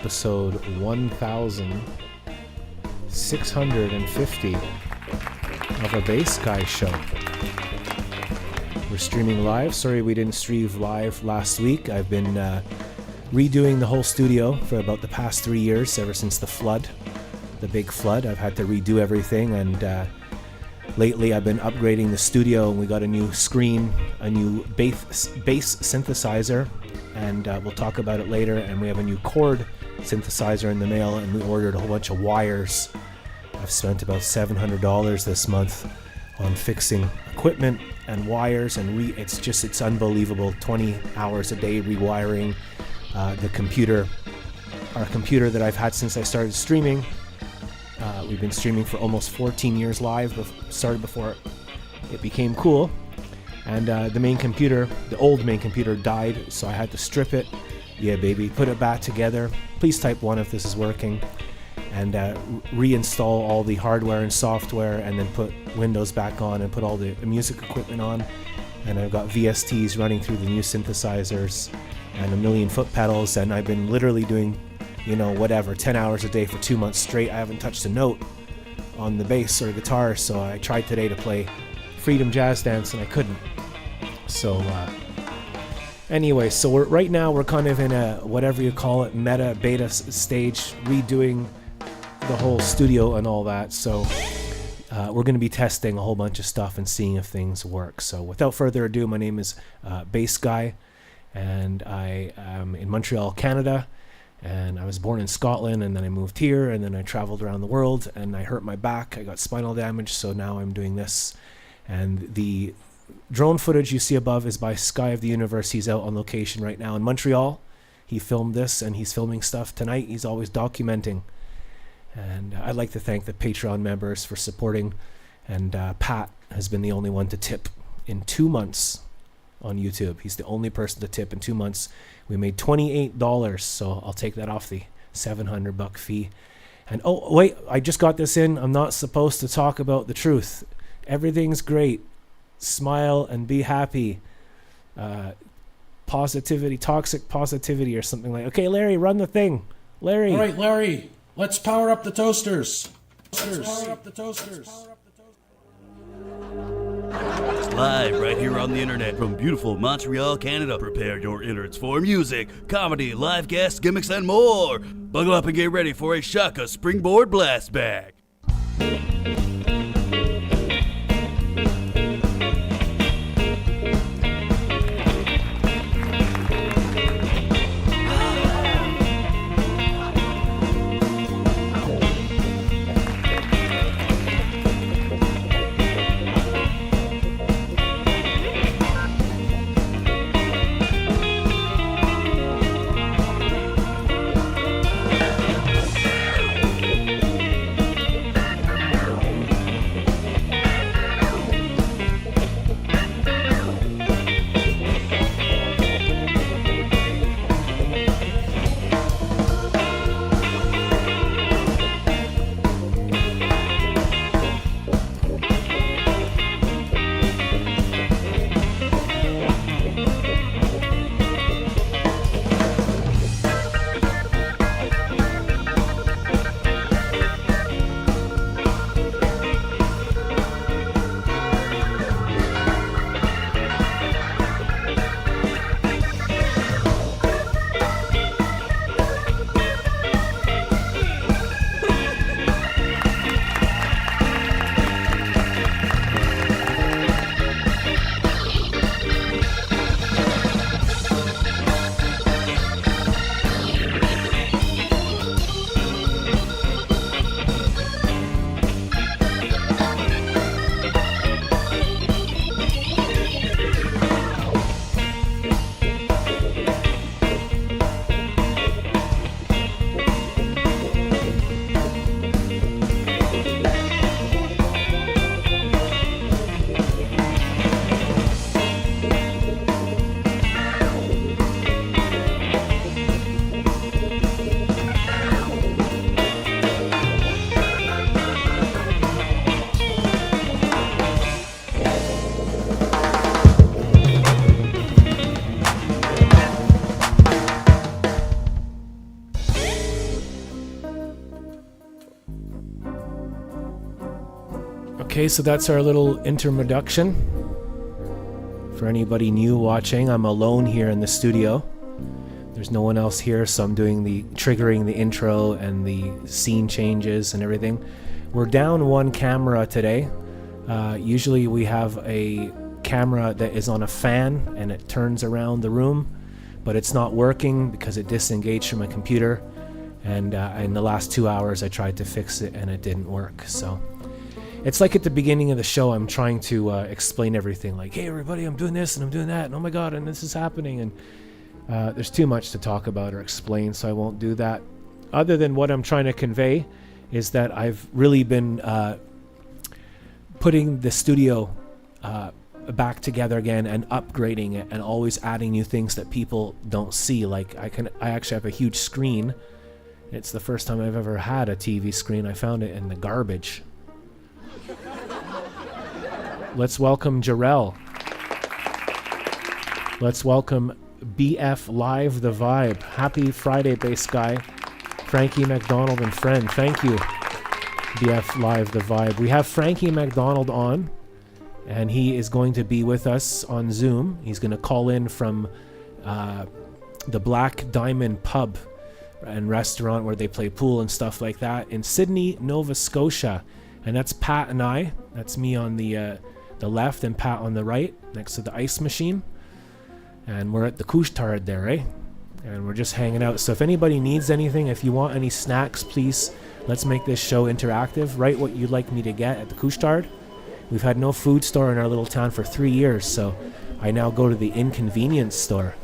Episode 1650 of a Bass Guy show. We're streaming live. Sorry we didn't stream live last week. I've been redoing the whole studio for about the past 3 years, ever since the flood, the big flood. I've had to redo everything, and lately I've been upgrading the studio, and we got a new screen, a new bass synthesizer, and we'll talk about it later. And we have a new chord synthesizer in the mail, and we ordered a whole bunch of wires. I've spent about $700 this month on fixing equipment and wires, and it's unbelievable. 20 hours a day rewiring the computer, our computer that I've had since I started streaming. We've been streaming for almost 14 years live, started before it became cool. And the old main computer died, so I had to strip it. Yeah, baby, put it back together. Please type 1 if this is working. And reinstall all the hardware and software, and then put Windows back on and put all the music equipment on. And I've got VSTs running through the new synthesizers and a million foot pedals, and I've been literally doing, 10 hours a day for 2 months straight. I haven't touched a note on the bass or guitar, so I tried today to play Freedom Jazz Dance, and I couldn't. So, anyway, so right now we're kind of in a, whatever you call it, beta stage, redoing the whole studio and all that. So we're going to be testing a whole bunch of stuff and seeing if things work. So without further ado, my name is Bass Guy, and I am in Montreal, Canada. And I was born in Scotland, and then I moved here, and then I traveled around the world, and I hurt my back. I got spinal damage, so now I'm doing this. And the drone footage you see above is by Sky of the Universe. He's out on location right now in Montreal. He filmed this, and he's filming stuff tonight. He's always documenting. And I'd like to thank the Patreon members for supporting. And Pat has been the only one to tip in 2 months on YouTube. He's the only person to tip in 2 months. We made $28, so I'll take that off the $700 fee. And oh, wait, I just got this in. I'm not supposed to talk about the truth. Everything's great. Smile and be happy. Positivity, toxic positivity or something like. Okay, Larry, run the thing. Larry. All right, Larry, let's power up the toasters. Power up the toasters. Live right here on the internet from beautiful Montreal, Canada. Prepare your innards for music, comedy, live guests, gimmicks, and more. Buckle up and get ready for a Shaka Springboard Blast Bag. Okay, so that's our little introduction. For anybody new watching, I'm alone here in the studio. There's no one else here, so I'm doing triggering the intro and the scene changes and everything. We're down one camera today. Usually we have a camera that is on a fan and it turns around the room, but it's not working because it disengaged from my computer. And in the last 2 hours I tried to fix it and it didn't work. So it's like at the beginning of the show I'm trying to explain everything, like, hey everybody, I'm doing this and I'm doing that, and oh my god, and this is happening, and there's too much to talk about or explain, so I won't do that. Other than what I'm trying to convey is that I've really been putting the studio back together again and upgrading it and always adding new things that people don't see. Like I actually have a huge screen. It's the first time I've ever had a TV screen. I found it in the garbage. Let's welcome Jarrell. Let's welcome BF Live The Vibe. Happy Friday, bass guy. Frankie McDonald and friend. Thank you, BF Live The Vibe. We have Frankie McDonald on, and he is going to be with us on Zoom. He's going to call in from the Black Diamond Pub and restaurant where they play pool and stuff like that in Sydney, Nova Scotia. And that's Pat and I. That's me on the left and Pat on the right, next to the ice machine. And we're at the Couche-Tard there, eh? And we're just hanging out. So if anybody needs anything, if you want any snacks, please, let's make this show interactive. Write what you'd like me to get at the Couche-Tard. We've had no food store in our little town for 3 years, so I now go to the Inconvenience Store.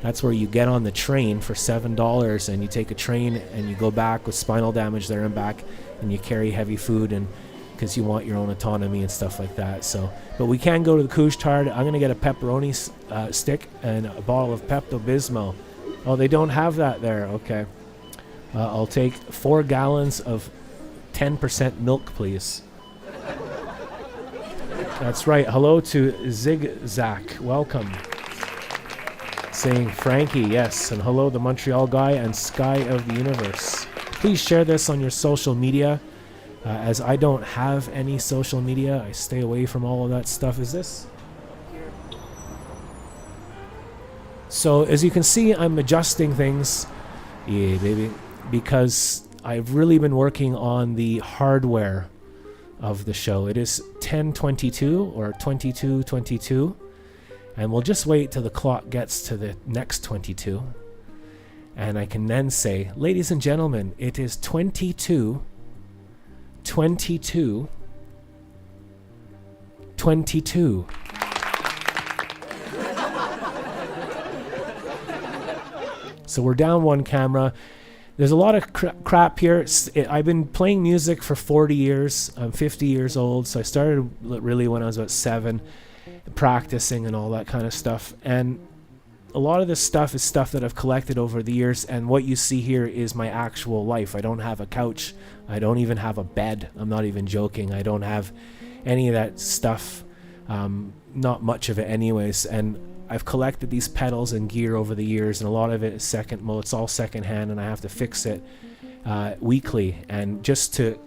That's where you get on the train for $7 and you take a train and you go back with spinal damage there and back, and you carry heavy food and because you want your own autonomy and stuff like that. So, but we can go to the Couche-Tard. I'm going to get a pepperoni stick and a bottle of Pepto-Bismol. Oh, they don't have that there. Okay. I'll take 4 gallons of 10% milk, please. That's right. Hello to Zigzag. Welcome. Saying Frankie, yes. And hello, the Montreal guy and Sky of the Universe. Please share this on your social media. As I don't have any social media, I stay away from all of that stuff. Is this? So as you can see, I'm adjusting things. Yeah, baby. Because I've really been working on the hardware of the show. It is 10:22 or 22:22. And we'll just wait till the clock gets to the next 22. And I can then say, ladies and gentlemen, it is 22. So we're down one camera. There's a lot of crap here. I've been playing music for 40 years. I'm 50 years old, so I started really when I was about 7, practicing and all that kind of stuff. And a lot of this stuff is stuff that I've collected over the years, and what you see here is my actual life. I don't have a couch. I don't even have a bed. I'm not even joking. I don't have any of that stuff. Not much of it anyways. And I've collected these pedals and gear over the years, and a lot of it is it's all secondhand, and I have to fix it weekly. And just to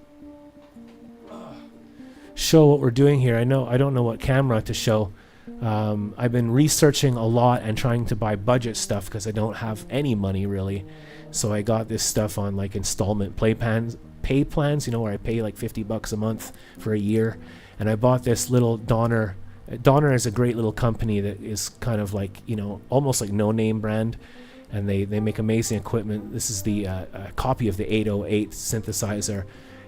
show what we're doing here, I don't know what camera to show. I've been researching a lot and trying to buy budget stuff because I don't have any money really. So I got this stuff on like installment pay plans, where I pay like $50 a month for a year. And I bought this little Donner. Donner is a great little company that is kind of like, almost like no name brand. And they make amazing equipment. This is the copy of the 808 synthesizer.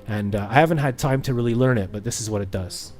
And I haven't had time to really learn it, but this is what it does.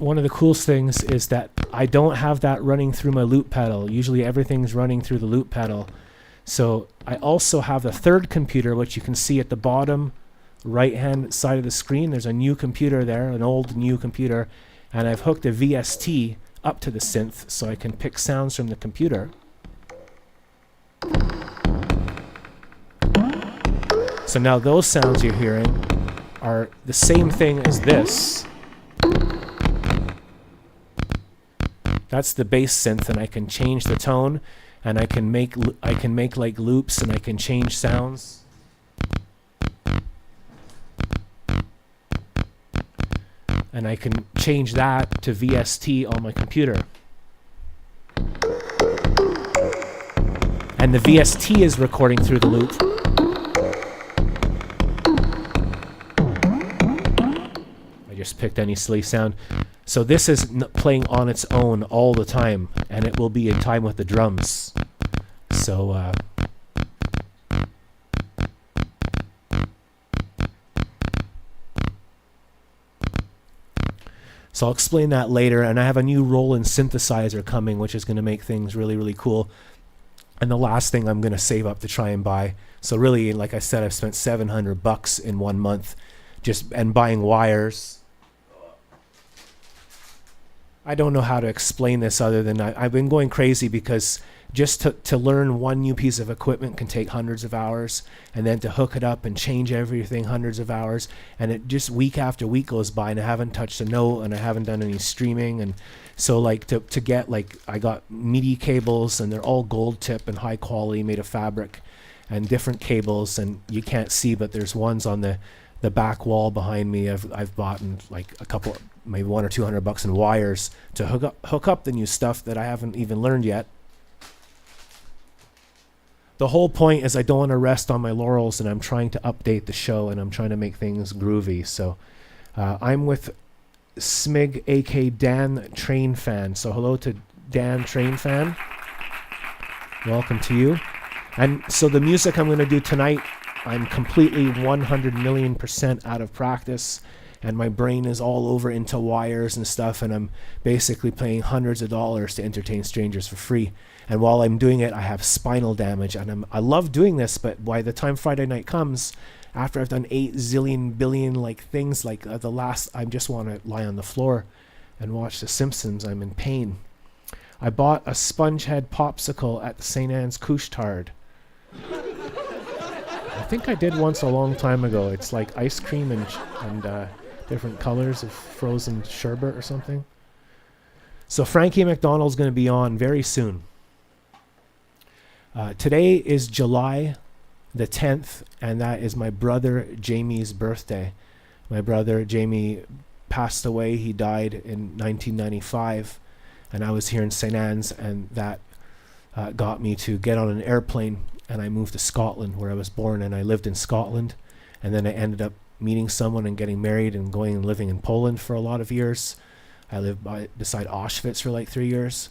one of the coolest things is that I don't have that running through my loop pedal. Usually everything's running through the loop pedal. So I also have a third computer, which you can see at the bottom right hand side of the screen. There's a new computer there, an old new computer, and I've hooked a VST up to the synth so I can pick sounds from the computer. So now those sounds you're hearing are the same thing as this. That's the bass synth, and I can change the tone, and I can make like loops, and I can change sounds. And I can change that to VST on my computer. And the VST is recording through the loop. I just picked any silly sound. So this is playing on its own all the time, and it will be in time with the drums. So so I'll explain that later, and I have a new Roland synthesizer coming, which is going to make things really, really cool. And the last thing I'm going to save up to try and buy. So really, like I said, I've spent $700 in 1 month and buying wires. I don't know how to explain this other than I've been going crazy because just to learn one new piece of equipment can take hundreds of hours, and then to hook it up and change everything hundreds of hours, and it just week after week goes by and I haven't touched a note and I haven't done any streaming. And so like to get, like, I got MIDI cables, and they're all gold tip and high quality, made of fabric, and different cables, and you can't see, but there's ones on the back wall behind me. I've bought like a couple, maybe $100 or $200 in wires to hook up the new stuff that I haven't even learned yet. The whole point is I don't want to rest on my laurels, and I'm trying to update the show, and I'm trying to make things groovy. So I'm with Smig, aka Dan Train Fan. So hello to Dan Train Fan. Welcome to you. And so the music I'm going to do tonight, I'm completely 100,000,000% out of practice, and my brain is all over into wires and stuff, and I'm basically paying hundreds of dollars to entertain strangers for free. And while I'm doing it, I have spinal damage, and I love doing this, but by the time Friday night comes, after I've done 8 zillion billion like things, like the last, I just want to lie on the floor and watch The Simpsons. I'm in pain. I bought a Spongehead popsicle at the St. Anne's Couche-Tard. I think I did once a long time ago. It's like ice cream and different colors of frozen sherbet or something. So Frankie McDonald's going to be on very soon. Today is July the 10th, and that is my brother Jamie's birthday. My brother Jamie passed away. He died in 1995, and I was here in St. Anne's, and that got me to get on an airplane, and I moved to Scotland, where I was born, and I lived in Scotland, and then I ended up meeting someone and getting married and going and living in Poland for a lot of years. I lived beside Auschwitz for like 3 years,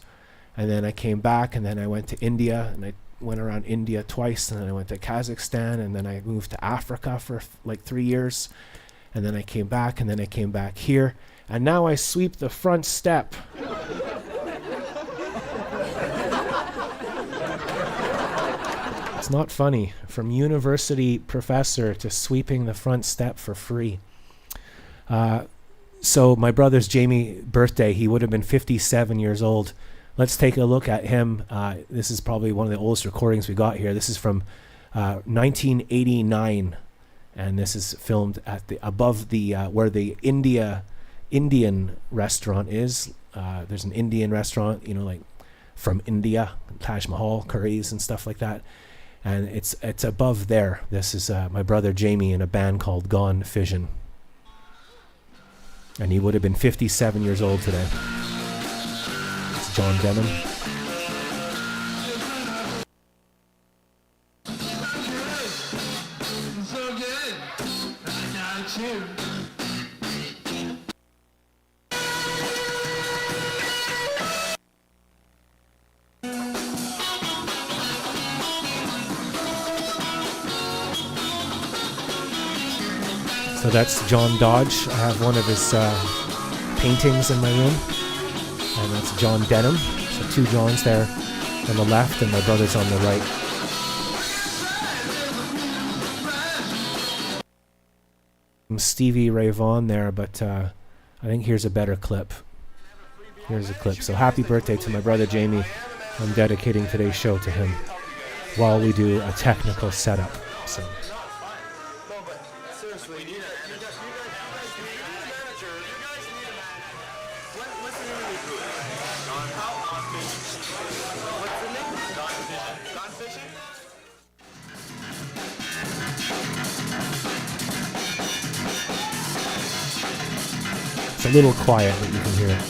and then I came back, and then I went to India, and I went around India twice, and then I went to Kazakhstan, and then I moved to Africa for like 3 years, and then I came back, and then I came back here, and now I sweep the front step. It's not funny. From university professor to sweeping the front step for free. So my brother's Jamie birthday, he would have been 57 years old. Let's take a look at him. This is probably one of the oldest recordings we got here. This is from 1989, and this is filmed at above the where the Indian restaurant is. There's an Indian restaurant, like from India, Taj Mahal curries and stuff like that, and it's above there. This is my brother Jamie in a band called Gone Fission, and he would have been 57 years old today. John Denham. So that's John Dodge. I have one of his paintings in my room. And that's John Denham. So 2 Johns there on the left and my brother's on the right. Stevie Ray Vaughan there, but I think here's a better clip. Here's a clip. So happy birthday to my brother Jamie. I'm dedicating today's show to him while we do a technical setup. So. It's a little quiet, but you can hear it.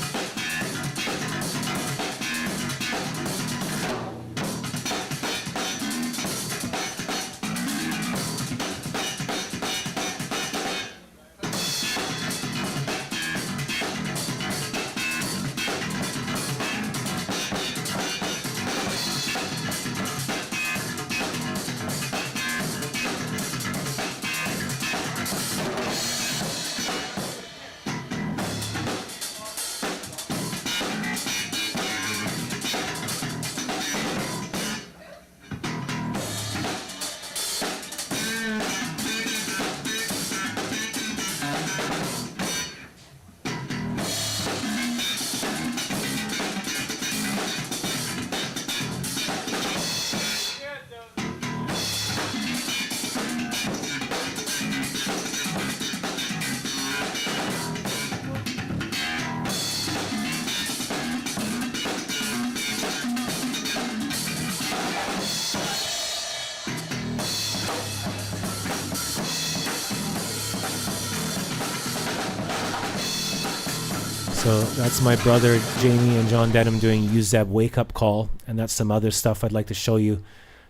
So that's my brother Jamie and John Denham doing UZEB Wake Up Call, and that's some other stuff I'd like to show you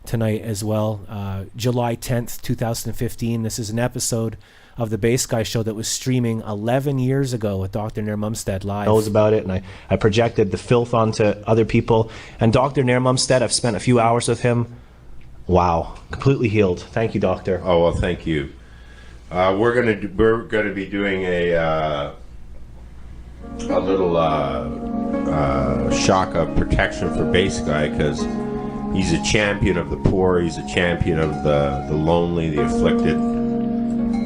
tonight as well. July 10th, 2015. This is an episode of the Bass Guy Show that was streaming 11 years ago with Dr. Nair Mumstead live. Knows about it, and I projected the filth onto other people. And Dr. Nair Mumstead, I've spent a few hours with him. Wow, completely healed. Thank you, Doctor. Oh well, thank you. We're gonna be doing a little shock of protection for Bass Guy, because he's a champion of the poor. He's a champion of the lonely, the afflicted.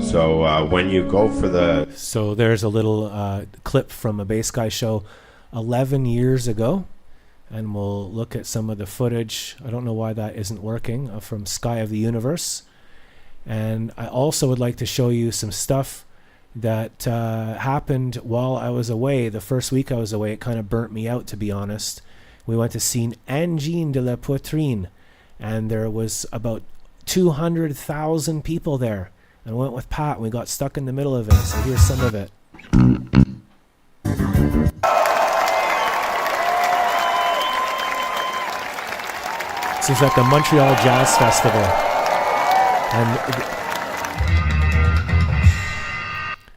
So when you go for the... So there's a little clip from a Bass Guy Show 11 years ago, and we'll look at some of the footage. I don't know why that isn't working, from Sky of the Universe. And I also would like to show you some stuff that happened while I was away. The first week I was away, it kind of burnt me out, to be honest. We went to see Angine de la Poitrine, and there was about 200,000 people there. And I went with Pat, and we got stuck in the middle of it. So here's some of it. This is at the Montreal Jazz Festival. And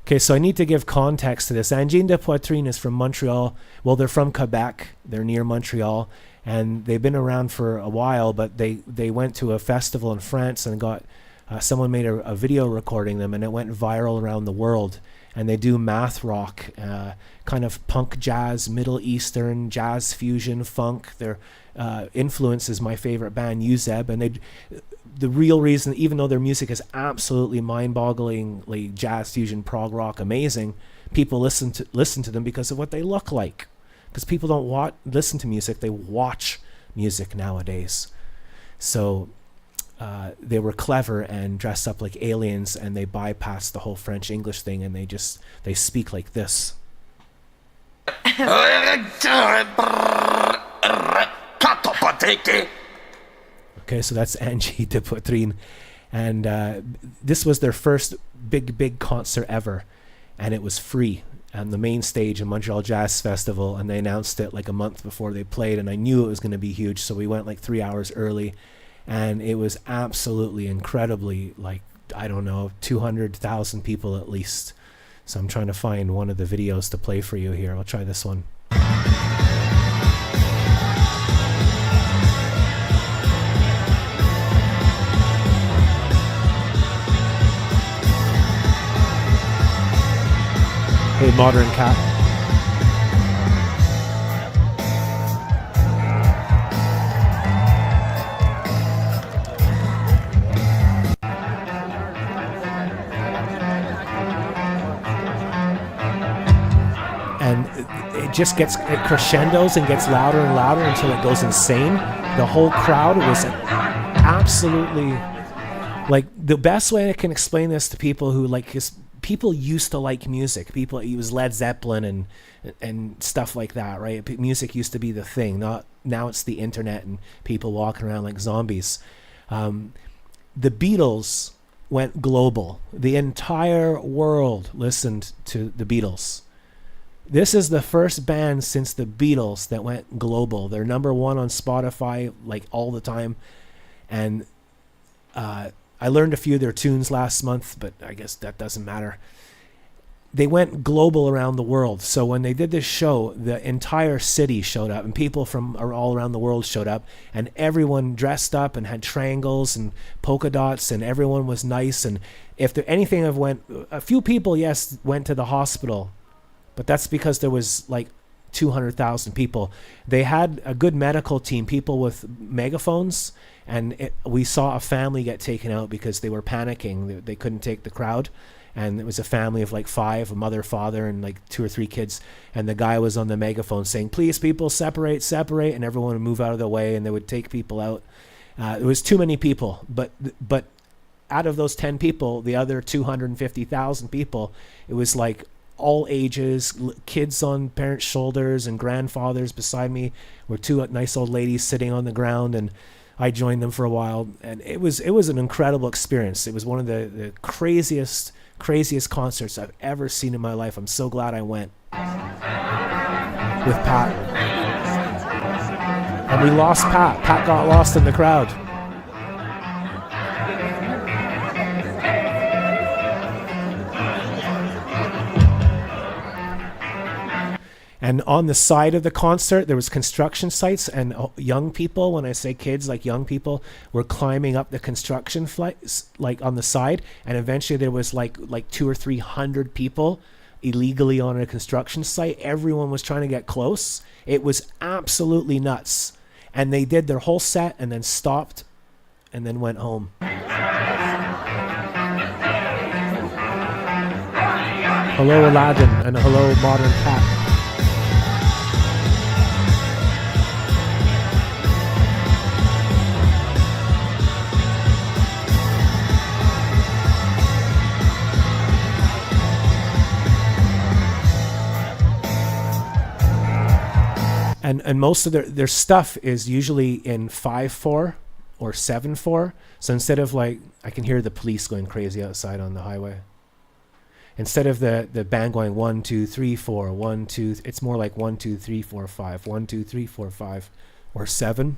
okay, so I need to give context to this. Angine de Poitrine is from Montreal. Well, they're from Quebec. They're near Montreal. And they've been around for a while, but they went to a festival in France and got... someone made a video recording them, and it went viral around the world. And they do math rock, kind of punk jazz, Middle Eastern, jazz fusion, funk. Their influence is my favorite band, UZEB. And the real reason, even though their music is absolutely mind-bogglingly jazz fusion, prog rock, amazing, people listen to them because of what they look like. Because people don't listen to music, they watch music nowadays. So they were clever and dressed up like aliens, and they bypassed the whole French English thing, and they speak like this. Okay, so that's Angine de Poitrine, and this was their first big concert ever, and it was free on the main stage in Montreal Jazz Festival, and they announced it like a month before they played, and I knew it was going to be huge, so we went like 3 hours early, and it was absolutely incredibly, like, I don't know, 200,000 people at least. So I'm trying to find one of the videos to play for you here. I'll try this one. Hey, Modern Cat. just gets, it crescendos and gets louder and louder until it goes insane. The whole crowd was absolutely, like, the best way I can explain this to people who like, because people used to like music. People, it was Led Zeppelin and stuff like that, right? Music used to be the thing. Not now, it's the internet and people walking around like zombies. The Beatles went global. The entire world listened to the Beatles. This is the first band since the Beatles that went global. They're number one on Spotify like all the time. And I learned a few of their tunes last month, but I guess that doesn't matter. They went global around the world. So when they did this show, the entire city showed up and people from all around the world showed up, and everyone dressed up and had triangles and polka dots, and everyone was nice. And if there anything of went, a few people, yes, went to the hospital, but that's because there was like 200,000 people. They had a good medical team, people with megaphones, and we saw a family get taken out because they were panicking. They couldn't take the crowd. And it was a family of like 5, a mother, father, and like 2 or 3 kids. And the guy was on the megaphone saying, please, people, separate. And everyone would move out of the way, and they would take people out. It was too many people. But out of those 10 people, the other 250,000 people, it was like all ages, kids on parents' shoulders and grandfathers beside me were 2 nice old ladies sitting on the ground. And I joined them for a while. And it was an incredible experience. It was one of the craziest concerts I've ever seen in my life. I'm so glad I went with Pat. And we lost Pat. Pat got lost in the crowd. And on the side of the concert, there was construction sites, and young people, when I say kids, like young people, were climbing up the construction flights, like on the side. And eventually there was like 200 or 300 people illegally on a construction site. Everyone was trying to get close. It was absolutely nuts. And they did their whole set and then stopped and then went home. Hello, Aladdin, and hello, Modern Cat. And most of their stuff is usually in 5/4 or 7/4. So instead of like, I can hear the police going crazy outside on the highway. Instead of the band going 1, 2, 3, 4, 1, 2, it's more like 1, 2, 3, 4, 5, 1, 2, 3, 4, 5, or 7.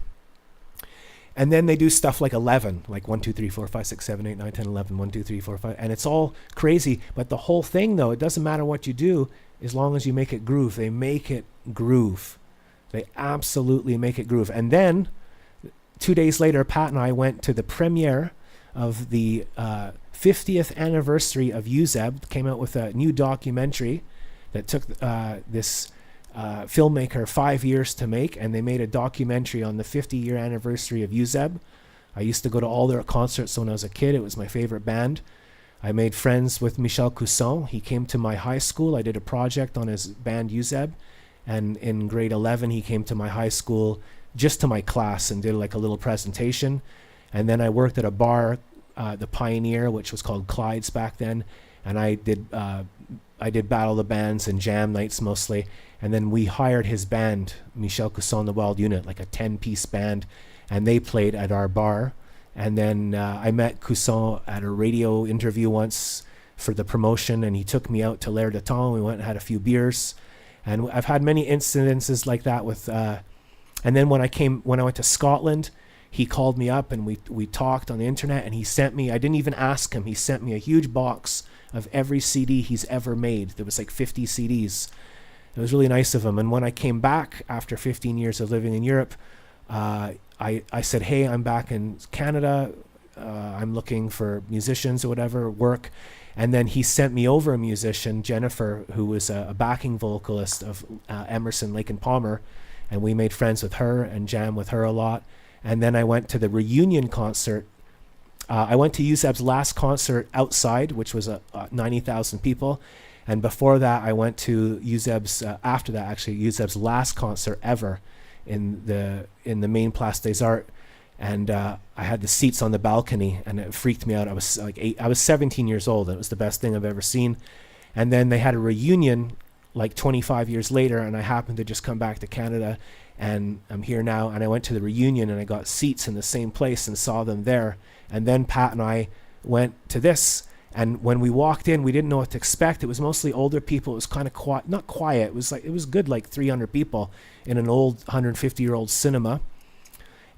And then they do stuff like 11, like 1, 2, 3, 4, 5, 6, 7, 8, 9, 10, 11, 1, 2, 3, 4, 5. And it's all crazy. But the whole thing, though, it doesn't matter what you do as long as you make it groove. They make it groove. They absolutely make it groove. And then 2 days later, Pat and I went to the premiere of the 50th anniversary of UZEB. Came out with a new documentary that took this filmmaker 5 years to make, and they made a documentary on the 50-year anniversary of UZEB. I used to go to all their concerts when I was a kid. It was my favorite band. I made friends with Michel Cousson. He came to my high school. I did a project on his band UZEB. And in grade 11, he came to my high school, just to my class, and did like a little presentation. And then I worked at a bar, the Pioneer, which was called Clyde's back then. And I did Battle of the Bands and jam nights mostly. And then we hired his band, Michel Cousson, the Wild Unit, like a 10-piece band. And they played at our bar. And then I met Cousson at a radio interview once for the promotion. And he took me out to L'Air de Temps. We went and had a few beers. And I've had many incidences like that with, and then when I went to Scotland, he called me up and we talked on the internet, and he sent me, I didn't even ask him, he sent me a huge box of every CD he's ever made. There was like 50 CDs. It was really nice of him. And when I came back after 15 years of living in Europe, I said, hey, I'm back in Canada. I'm looking for musicians or whatever, work. And then he sent me over a musician, Jennifer, who was a backing vocalist of Emerson, Lake and Palmer. And we made friends with her and jammed with her a lot. And then I went to the reunion concert. I went to UZEB's last concert outside, which was 90,000 people. And before that, I went to Euseb's, after that actually, Euseb's last concert ever in the main Place des Arts. And I had the seats on the balcony, and it freaked me out. I was like I was 17 years old, and it was the best thing I've ever seen. And then they had a reunion like 25 years later, and I happened to just come back to Canada, and I'm here now. And I went to the reunion, and I got seats in the same place and saw them there. And then Pat and I went to this. And when we walked in, we didn't know what to expect. It was mostly older people. It was kind of quiet, not quiet. It was good, like 300 people in an old 150-year-old cinema.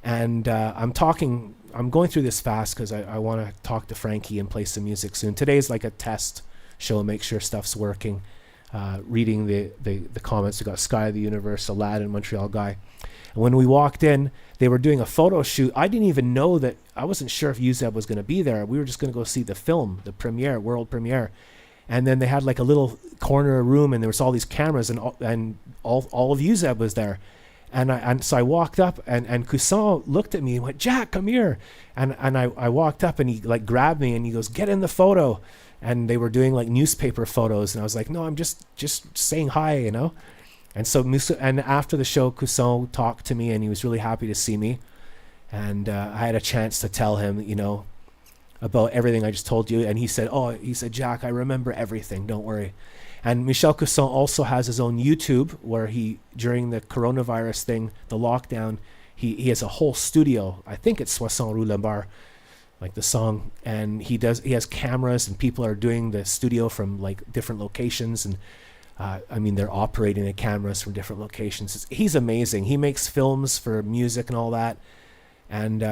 And I'm going through this fast because I want to talk to Frankie and play some music soon. Today's like a test show, make sure stuff's working. Reading the comments, we got Sky of the Universe, Aladdin, Montreal Guy. And when we walked in, they were doing a photo shoot. I didn't even know that. I wasn't sure if Euseb was going to be there. We were just going to go see the film, the premiere, world premiere. And then they had like a little corner room, and there was all these cameras, and all of Euseb was there. And so I walked up, and Cousin looked at me and went, "Jack, come here." And I walked up, and he like grabbed me, and he goes, "Get in the photo." And they were doing like newspaper photos, and I was like, "No, I'm just saying hi, you know." And so and after the show, Cousin talked to me, and he was really happy to see me. And I had a chance to tell him, you know, about everything I just told you. And he said, "Jack, I remember everything. Don't worry." And Michel Cousin also has his own YouTube where he, during the coronavirus thing, the lockdown, he has a whole studio. I think it's Soissons Rue Lombard, like the song. And he has cameras, and people are doing the studio from like different locations. And I mean, they're operating the cameras from different locations. He's amazing. He makes films for music and all that. And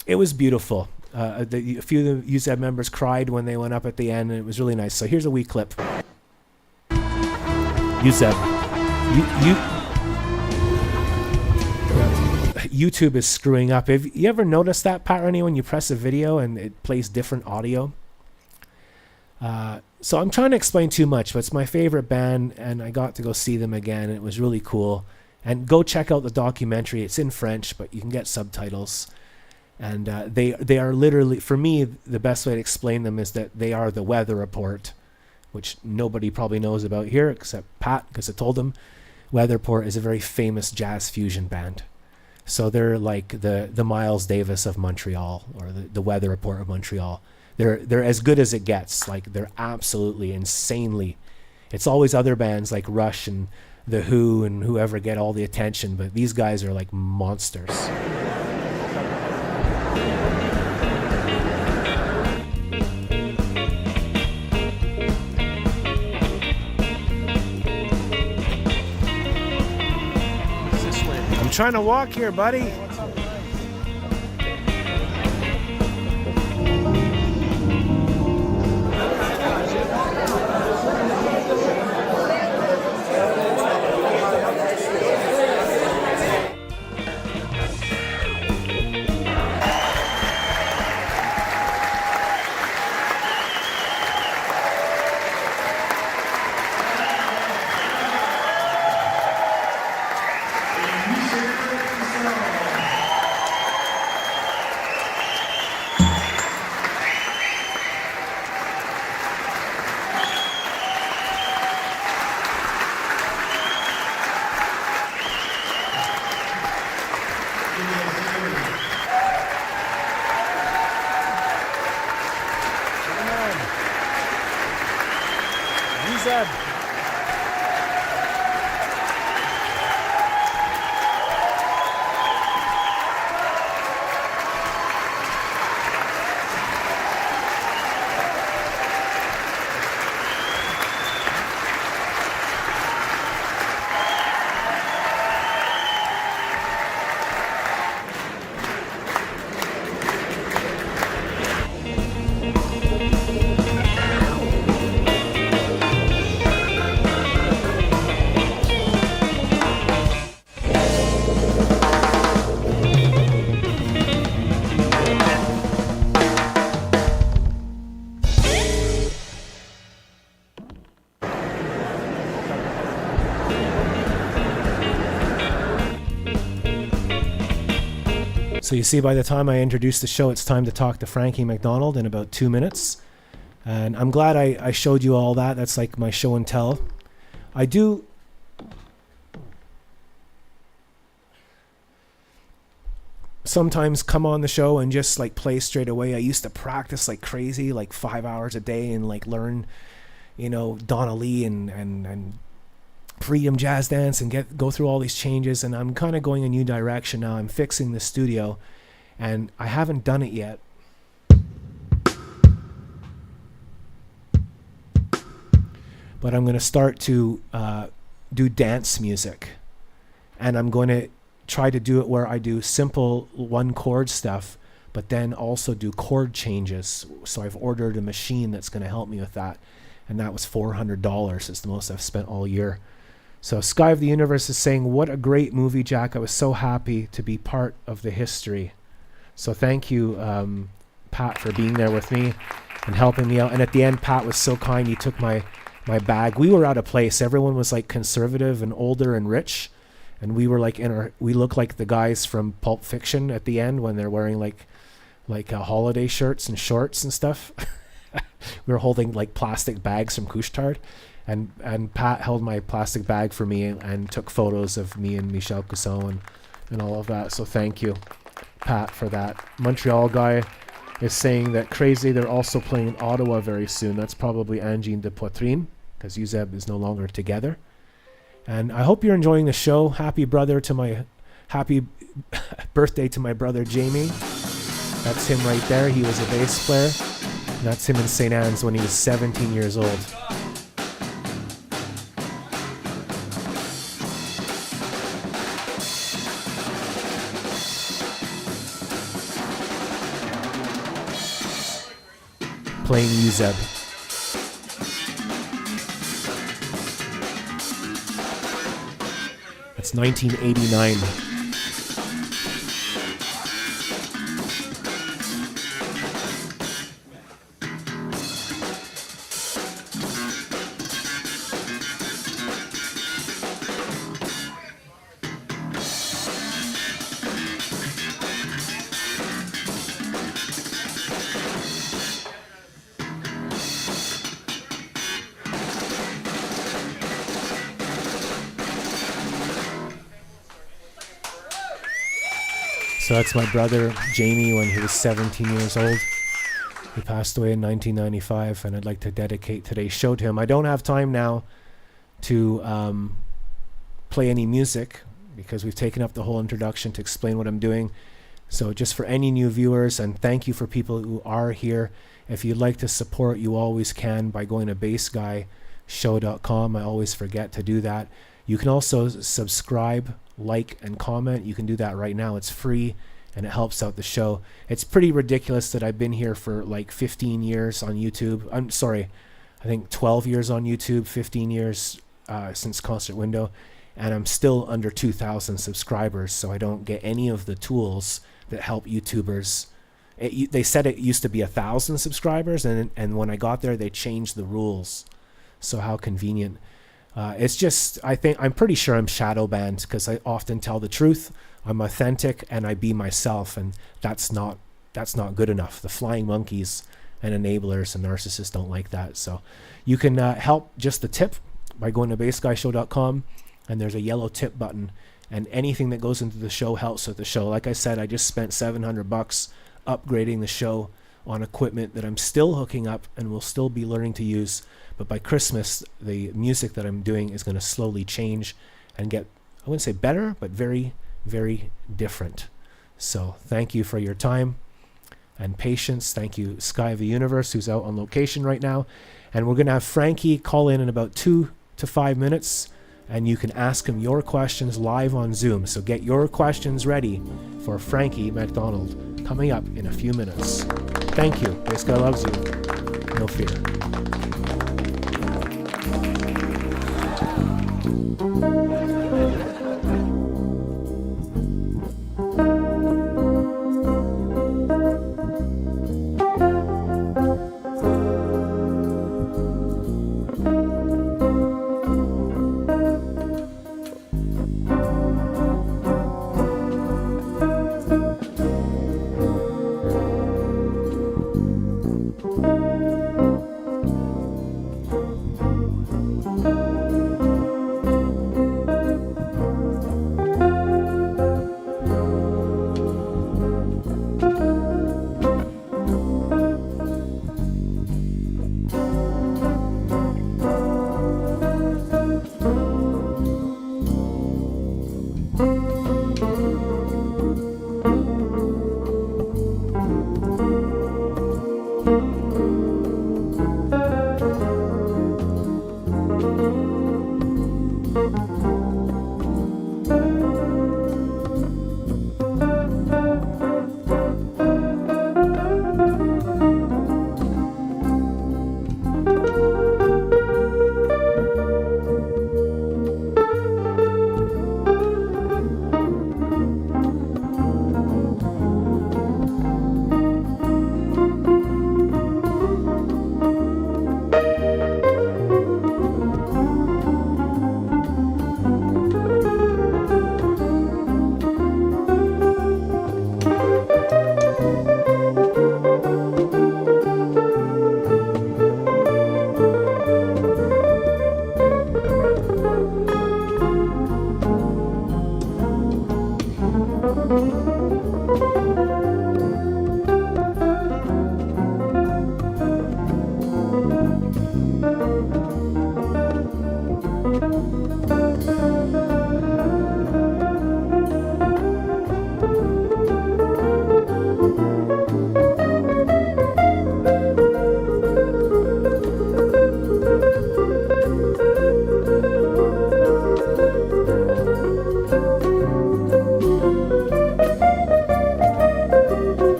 it was beautiful. A few of the Euseb members cried when they went up at the end, and it was really nice. So here's a wee clip. Euseb, YouTube is screwing up. Have you ever noticed that, Pat Rennie, when you press a video and it plays different audio? So I'm trying to explain too much, but it's my favorite band, and I got to go see them again. It was really cool. And go check out the documentary. It's in French, but you can get subtitles. And they are literally, for me, the best way to explain them is that they are the Weather Report, which nobody probably knows about here except Pat, because I told him. Weather Report is a very famous jazz fusion band. So they're like the Miles Davis of Montreal, or the Weather Report of Montreal. They're as good as it gets. Like, they're absolutely insanely. It's always other bands like Rush and The Who and whoever get all the attention, but these guys are like monsters. I'm trying to walk here, buddy. So you see, by the time I introduce the show, it's time to talk to Frankie McDonald in about 2 minutes. And I'm glad I showed you all that. That's like my show and tell. I do sometimes come on the show and just like play straight away. I used to practice like crazy, like 5 hours a day, and like learn, Donna Lee and Freedom Jazz Dance and go through all these changes. And I'm kind of going a new direction now. I'm fixing the studio, and I haven't done it yet. But I'm going to start to do dance music, and I'm going to try to do it where I do simple one chord stuff, but then also do chord changes. So I've ordered a machine that's going to help me with that, and that was $400. It's the most I've spent all year. So Sky of the Universe is saying, what a great movie, Jack. I was so happy to be part of the history. So thank you, Pat, for being there with me and helping me out. And at the end, Pat was so kind. He took my bag. We were out of place. Everyone was like conservative and older and rich, and we were like we look like the guys from Pulp Fiction at the end when they're wearing like holiday shirts and shorts and stuff. We were holding like plastic bags from Couche-Tard, and Pat held my plastic bag for me and took photos of me and Michel Cusson and all of that. So thank you, Pat, for that. Montreal guy is saying that crazy, they're also playing in Ottawa very soon. That's probably Angine de Poitrine, because Euseb is no longer together. And I hope you're enjoying the show. Happy birthday to my brother Jamie. That's him right there. He was a bass player. And that's him in St. Anne's when he was 17 years old. Playing Euseb. That's 1989. So that's my brother Jamie when he was 17 years old. He passed away in 1995, and I'd like to dedicate today's show to him. I don't have time now to play any music because we've taken up the whole introduction to explain what I'm doing. So just for any new viewers, and thank you for people who are here. If you'd like to support, you always can by going to bassguyshow.com. I always forget to do that. You can also subscribe, like, and comment. You can do that right now. It's free, and it helps out the show. It's pretty ridiculous that I've been here for like 15 years on YouTube. I'm sorry, I think 12 years on YouTube, 15 years since Concert Window, and I'm still under 2,000 subscribers, so I don't get any of the tools that help YouTubers. They said it used to be 1,000 subscribers, and when I got there, they changed the rules. So how convenient. It's just, I'm pretty sure I'm shadow banned because I often tell the truth. I'm authentic and I be myself, and that's not good enough. The flying monkeys and enablers and narcissists don't like that. So you can help just the tip by going to bassguyshow.com, and there's a yellow tip button, and anything that goes into the show helps with the show. Like I said, I just spent $700 upgrading the show on equipment that I'm still hooking up and will still be learning to use. But by Christmas, the music that I'm doing is going to slowly change and get, I wouldn't say better, but very, very different. So thank you for your time and patience. Thank you, Sky of the Universe, who's out on location right now. And we're going to have Frankie call in about 2 to 5 minutes, and you can ask him your questions live on Zoom. So get your questions ready for Frankie McDonald coming up in a few minutes. Thank you. This guy loves you. No fear.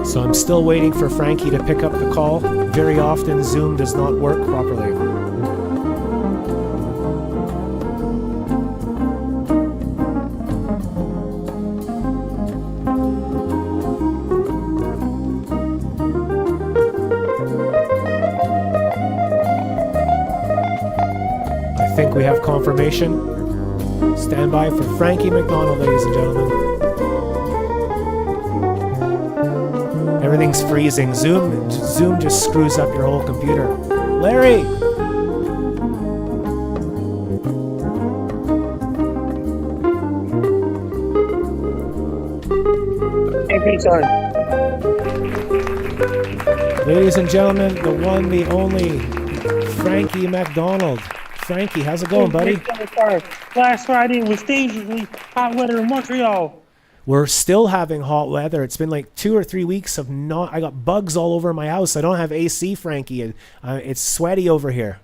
So I'm still waiting for Frankie to pick up the call. Very often Zoom does not work properly. I think we have confirmation. Stand by for Frankie McDonald, ladies and gentlemen. Everything's freezing. Zoom just screws up your whole computer. Larry! Hey, sorry. Ladies and gentlemen, the one, the only, Frankie McDonald. Frankie, how's it going, buddy? Last Friday was dangerously hot weather in Montreal. We're still having hot weather. It's been like 2 or 3 weeks of not. I got bugs all over my house. I don't have AC, Frankie. It's sweaty over here.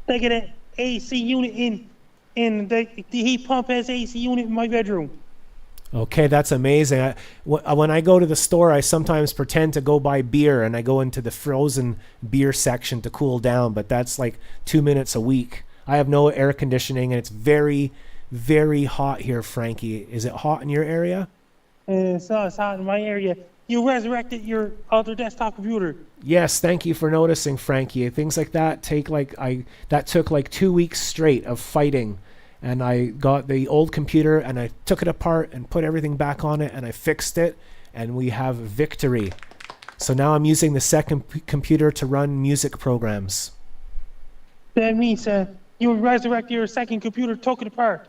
They get an AC unit in the heat pump has AC unit in my bedroom. Okay, that's amazing. When I go to the store, I sometimes pretend to go buy beer, and I go into the frozen beer section to cool down, but that's like 2 minutes a week. I have no air conditioning, and it's very, very hot here, Frankie. Is it hot in your area? It's hot in my area. You resurrected your other desktop computer. Yes, thank you for noticing, Frankie. Things like that took like 2 weeks straight of fighting. And I got the old computer and I took it apart and put everything back on it and I fixed it and we have victory. So now I'm using the second computer to run music programs. That means you resurrect your second computer, took it apart.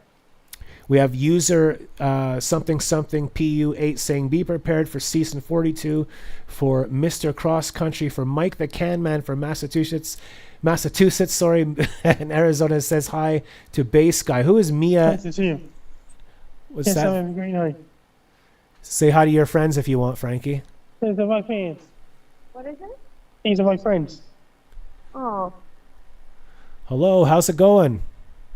We have user something PU8 saying be prepared for season 42 for Mr. Cross Country for Mike the Can Man from Massachusetts, and Arizona says hi to Bass Guy. Who is Mia? Nice to see you. What's Yes, that? I'm having a great night. Say hi to your friends if you want, Frankie. These are my fans. What is it? These are my friends. Oh, Hello, how's it going?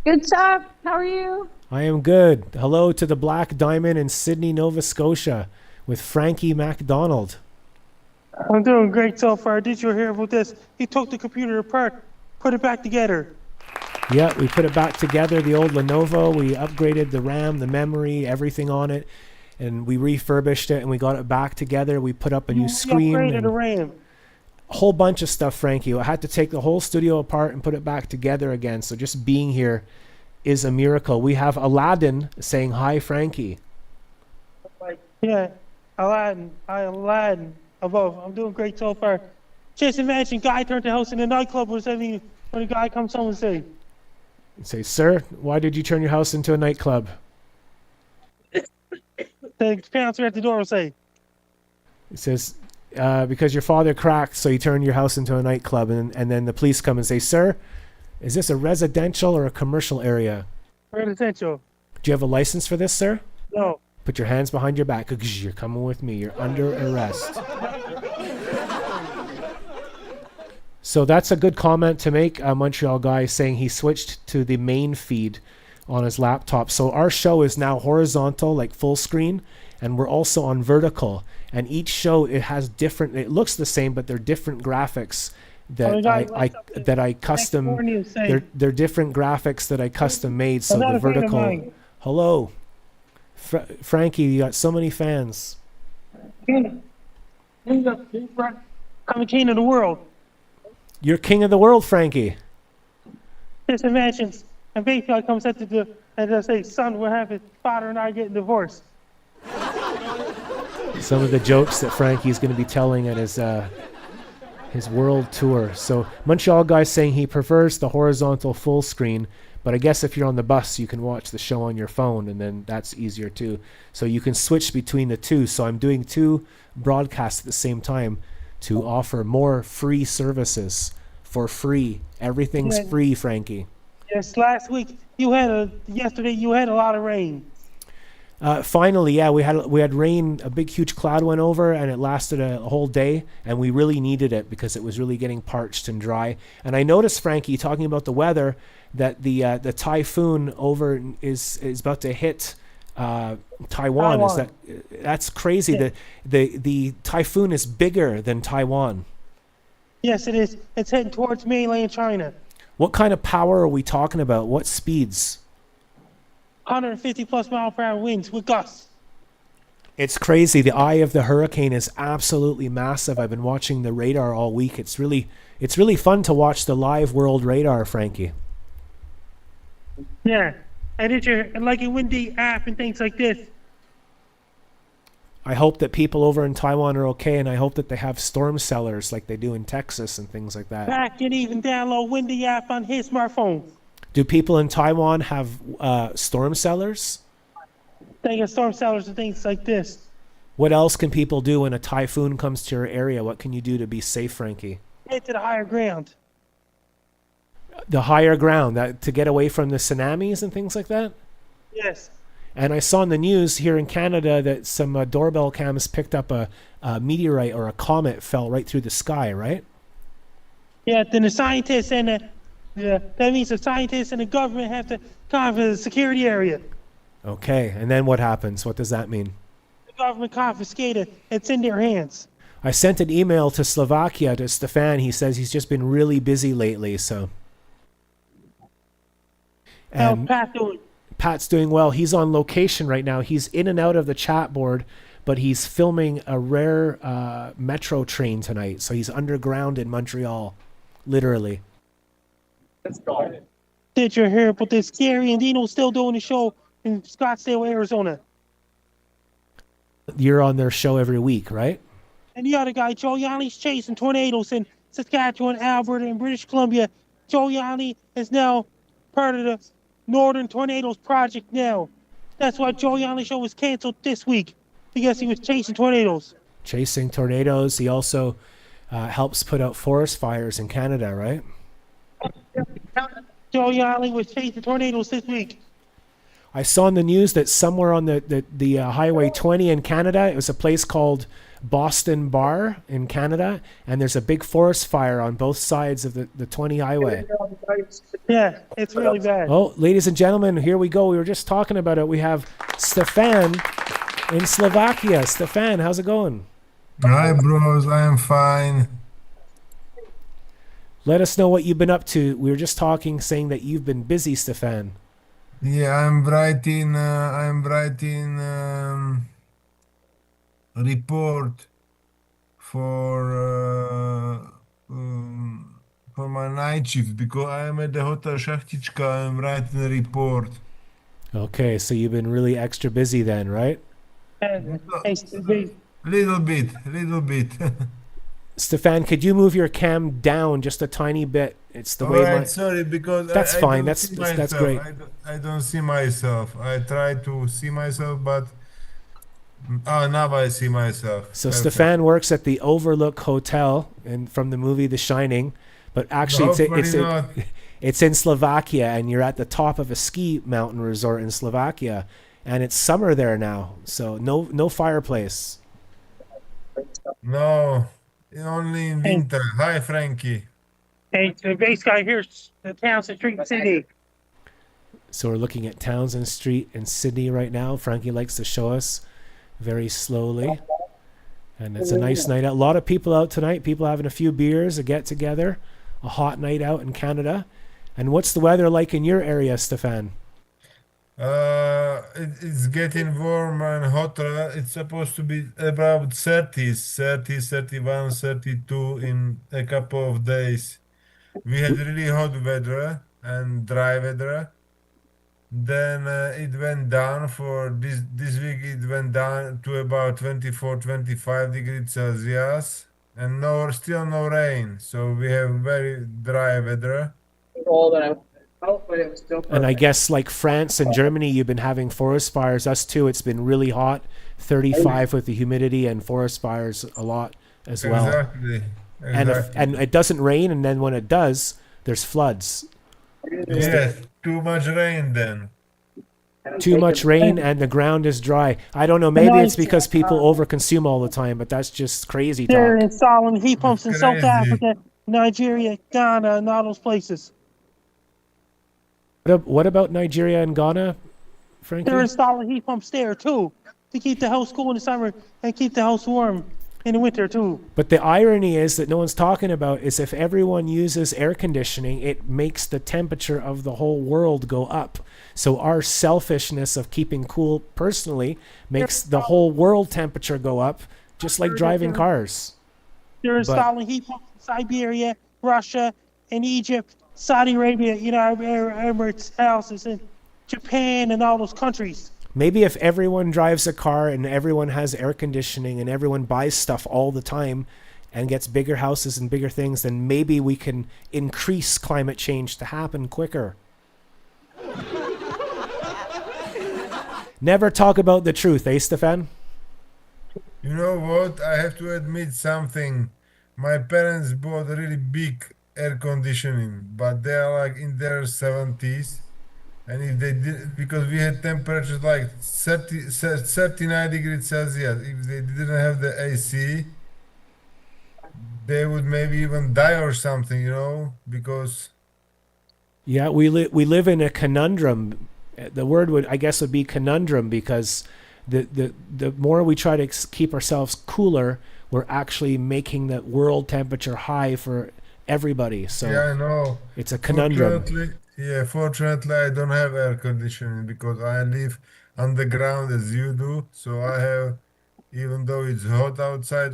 good stuff. How are you? I am good. Hello to the Black Diamond in Sydney, Nova Scotia with Frankie MacDonald. I'm doing great so far. Did you hear about this? He took the computer apart, put it back together. Yeah, we put it back together, the old Lenovo. We upgraded the RAM, the memory, everything on it, and we refurbished it and we got it back together. We put up a new screen. Upgraded And the RAM. a whole bunch of stuff, Frankie. I had to take the whole studio apart and put it back together again. So just being here is a miracle. We have Aladdin saying hi, Frankie. Yeah, Aladdin. Above. I'm doing great so far. Just imagine guy turned the house into a nightclub or something when a guy comes home and say, Say, sir, why did you turn your house into a nightclub? the parents are at the door and say, It says, because your father cracked, so you turned your house into a nightclub. And then the police come and say, sir, is this a residential or a commercial area? residential. Do you have a license for this, sir? No. Put your hands behind your back. You're coming with me. You're under arrest. So that's a good comment to make. A Montreal guy saying he switched to the main feed on his laptop. So our show is now horizontal, like full screen, and we're also on vertical. And each show, it has different, it looks the same, but they're different graphics that I custom, they're different graphics that I custom made. So the vertical, hello, Frankie, you got so many fans. I'm the king of the world. You're king of the world, Frankie. Just imagine, and basically comes up to the, and they say, son, what happened? Father and I getting divorced. Some of the jokes that Frankie's going to be telling at his world tour. So Montreal guy's saying he prefers the horizontal full screen, but I guess if you're on the bus, you can watch the show on your phone, and then that's easier too. So you can switch between the two. So I'm doing two broadcasts at the same time to offer more free services for free. Everything's free, Frankie. Yes, last week yesterday you had a lot of rain. Finally, yeah, we had rain. A big, huge cloud went over, and it lasted a whole day, and we really needed it because it was really getting parched and dry. And I noticed, Frankie, talking about the weather, that the typhoon over is about to hit Taiwan. That's crazy? Yeah. The typhoon is bigger than Taiwan. Yes, it is. It's heading towards mainland China. What kind of power are we talking about? What speeds? 150 plus mile per hour winds with gusts. It's crazy. The eye of the hurricane is absolutely massive. I've been watching the radar all week. It's really fun to watch the live world radar, Frankie. Yeah, and it's like a windy app and things like this. I hope that people over in Taiwan are okay, and I hope that they have storm cellars like they do in Texas and things like that. Pat can even download windy app on his smartphone. Do people in Taiwan have storm cellars? They got storm cellars and things like this. What else can people do when a typhoon comes to your area? What can you do to be safe, Frankie? Head to the higher ground. The higher ground, to get away from the tsunamis and things like that? Yes. And I saw in the news here in Canada that some doorbell cams picked up a meteorite or a comet fell right through the sky, right? Yeah, then the scientists and that means the scientists and the government have to come for the security area. Okay, and then what happens? What does that mean? The government confiscated. It's in their hands. I sent an email to Slovakia to Stefan. He says he's just been really busy lately, so. How's Pat doing? Pat's doing well. He's on location right now. He's in and out of the chat board, but he's filming a rare metro train tonight. So he's underground in Montreal, literally. Did you hear about this? Gary and Dino still doing the show in Scottsdale, Arizona. You're on their show every week, right? And the other guy, Joe Yanni's chasing tornadoes in Saskatchewan, Alberta, and British Columbia. Joe Yanni is now part of the Northern Tornadoes Project now. That's why Joe Yanni's show was canceled this week, because he was chasing tornadoes. Chasing tornadoes. He also helps put out forest fires in Canada, right? Joe Yanni was chasing tornadoes this week. I saw in the news that somewhere on the Highway 20 in Canada, it was a place called Boston Bar in Canada, and there's a big forest fire on both sides of the 20 highway. Yeah, it's really bad. Oh, ladies and gentlemen, here we go. We were just talking about it. We have Stefan in Slovakia. Stefan, how's it going? Hi, bros. I am fine. Let us know what you've been up to. We were just talking, saying that you've been busy, Stefan. Yeah, I'm writing report for my night shift because I am at the Hotel Shachtichka. I'm writing a report. Okay, so you've been really extra busy then, right? Little bit. Stefan, could you move your cam down just a tiny bit? It's the way Alright, sorry, because That's I fine. don't That's see that's myself. great. I don't see myself. I try to see myself, but now I see myself. So Perfect. Stefan works at the Overlook Hotel and from the movie The Shining, but actually it's in Slovakia, and you're at the top of a ski mountain resort in Slovakia, and it's summer there now, so no fireplace. No, only in winter. Hi, Frankie. Hey, the bass guy here's the Townsend Street City. So we're looking at Townsend Street in Sydney right now. Frankie likes to show us very slowly. And it's a nice night out. A lot of people out tonight. People having a few beers, a get together, a hot night out in Canada. And what's the weather like in your area, Stefan? It's getting warmer and hotter. It's supposed to be about 30s, 30, 31, 32 in a couple of days. We had really hot weather and dry weather. Then it went down for this week. It went down to about 24, 25 degrees Celsius, and still no rain. So we have very dry weather. And I guess like France and Germany, you've been having forest fires. Us too. It's been really hot, 35 with the humidity, and forest fires a lot as well. Exactly. And it doesn't rain, and then when it does, there's floods. Yes, too much rain then. Too much rain and the ground is dry. I don't know. Maybe it's because people overconsume all the time, but that's just crazy They're talk. installing heat pumps in South Crazy. Africa, Nigeria, Ghana, and all those places. What about Nigeria and Ghana, Frankie? They're installing heat pumps there too to keep the house cool in the summer and keep the house warm in the winter too. But the irony is that no one's talking about is if everyone uses air conditioning, it makes the temperature of the whole world go up. So our selfishness of keeping cool personally makes the whole world temperature go up, just like driving cars. They're installing heat pumps in Siberia, Russia, and Egypt, Saudi Arabia, Emirates houses, and Japan, and all those countries. Maybe if everyone drives a car and everyone has air conditioning and everyone buys stuff all the time and gets bigger houses and bigger things, then maybe we can increase climate change to happen quicker. Never talk about the truth, eh, Stefan? You know what? I have to admit something. My parents bought a really big air conditioning, but they are like in their 70s. And if they did, because we had temperatures like 39 degrees Celsius, if they didn't have the AC, they would maybe even die or something, because Yeah, we live in a conundrum. The word would be conundrum, because the more we try to keep ourselves cooler, we're actually making the world temperature high for everybody. So yeah, I know. it's a conundrum. Fortunately, I don't have air conditioning because I live underground as you do. So I have, even though it's hot outside,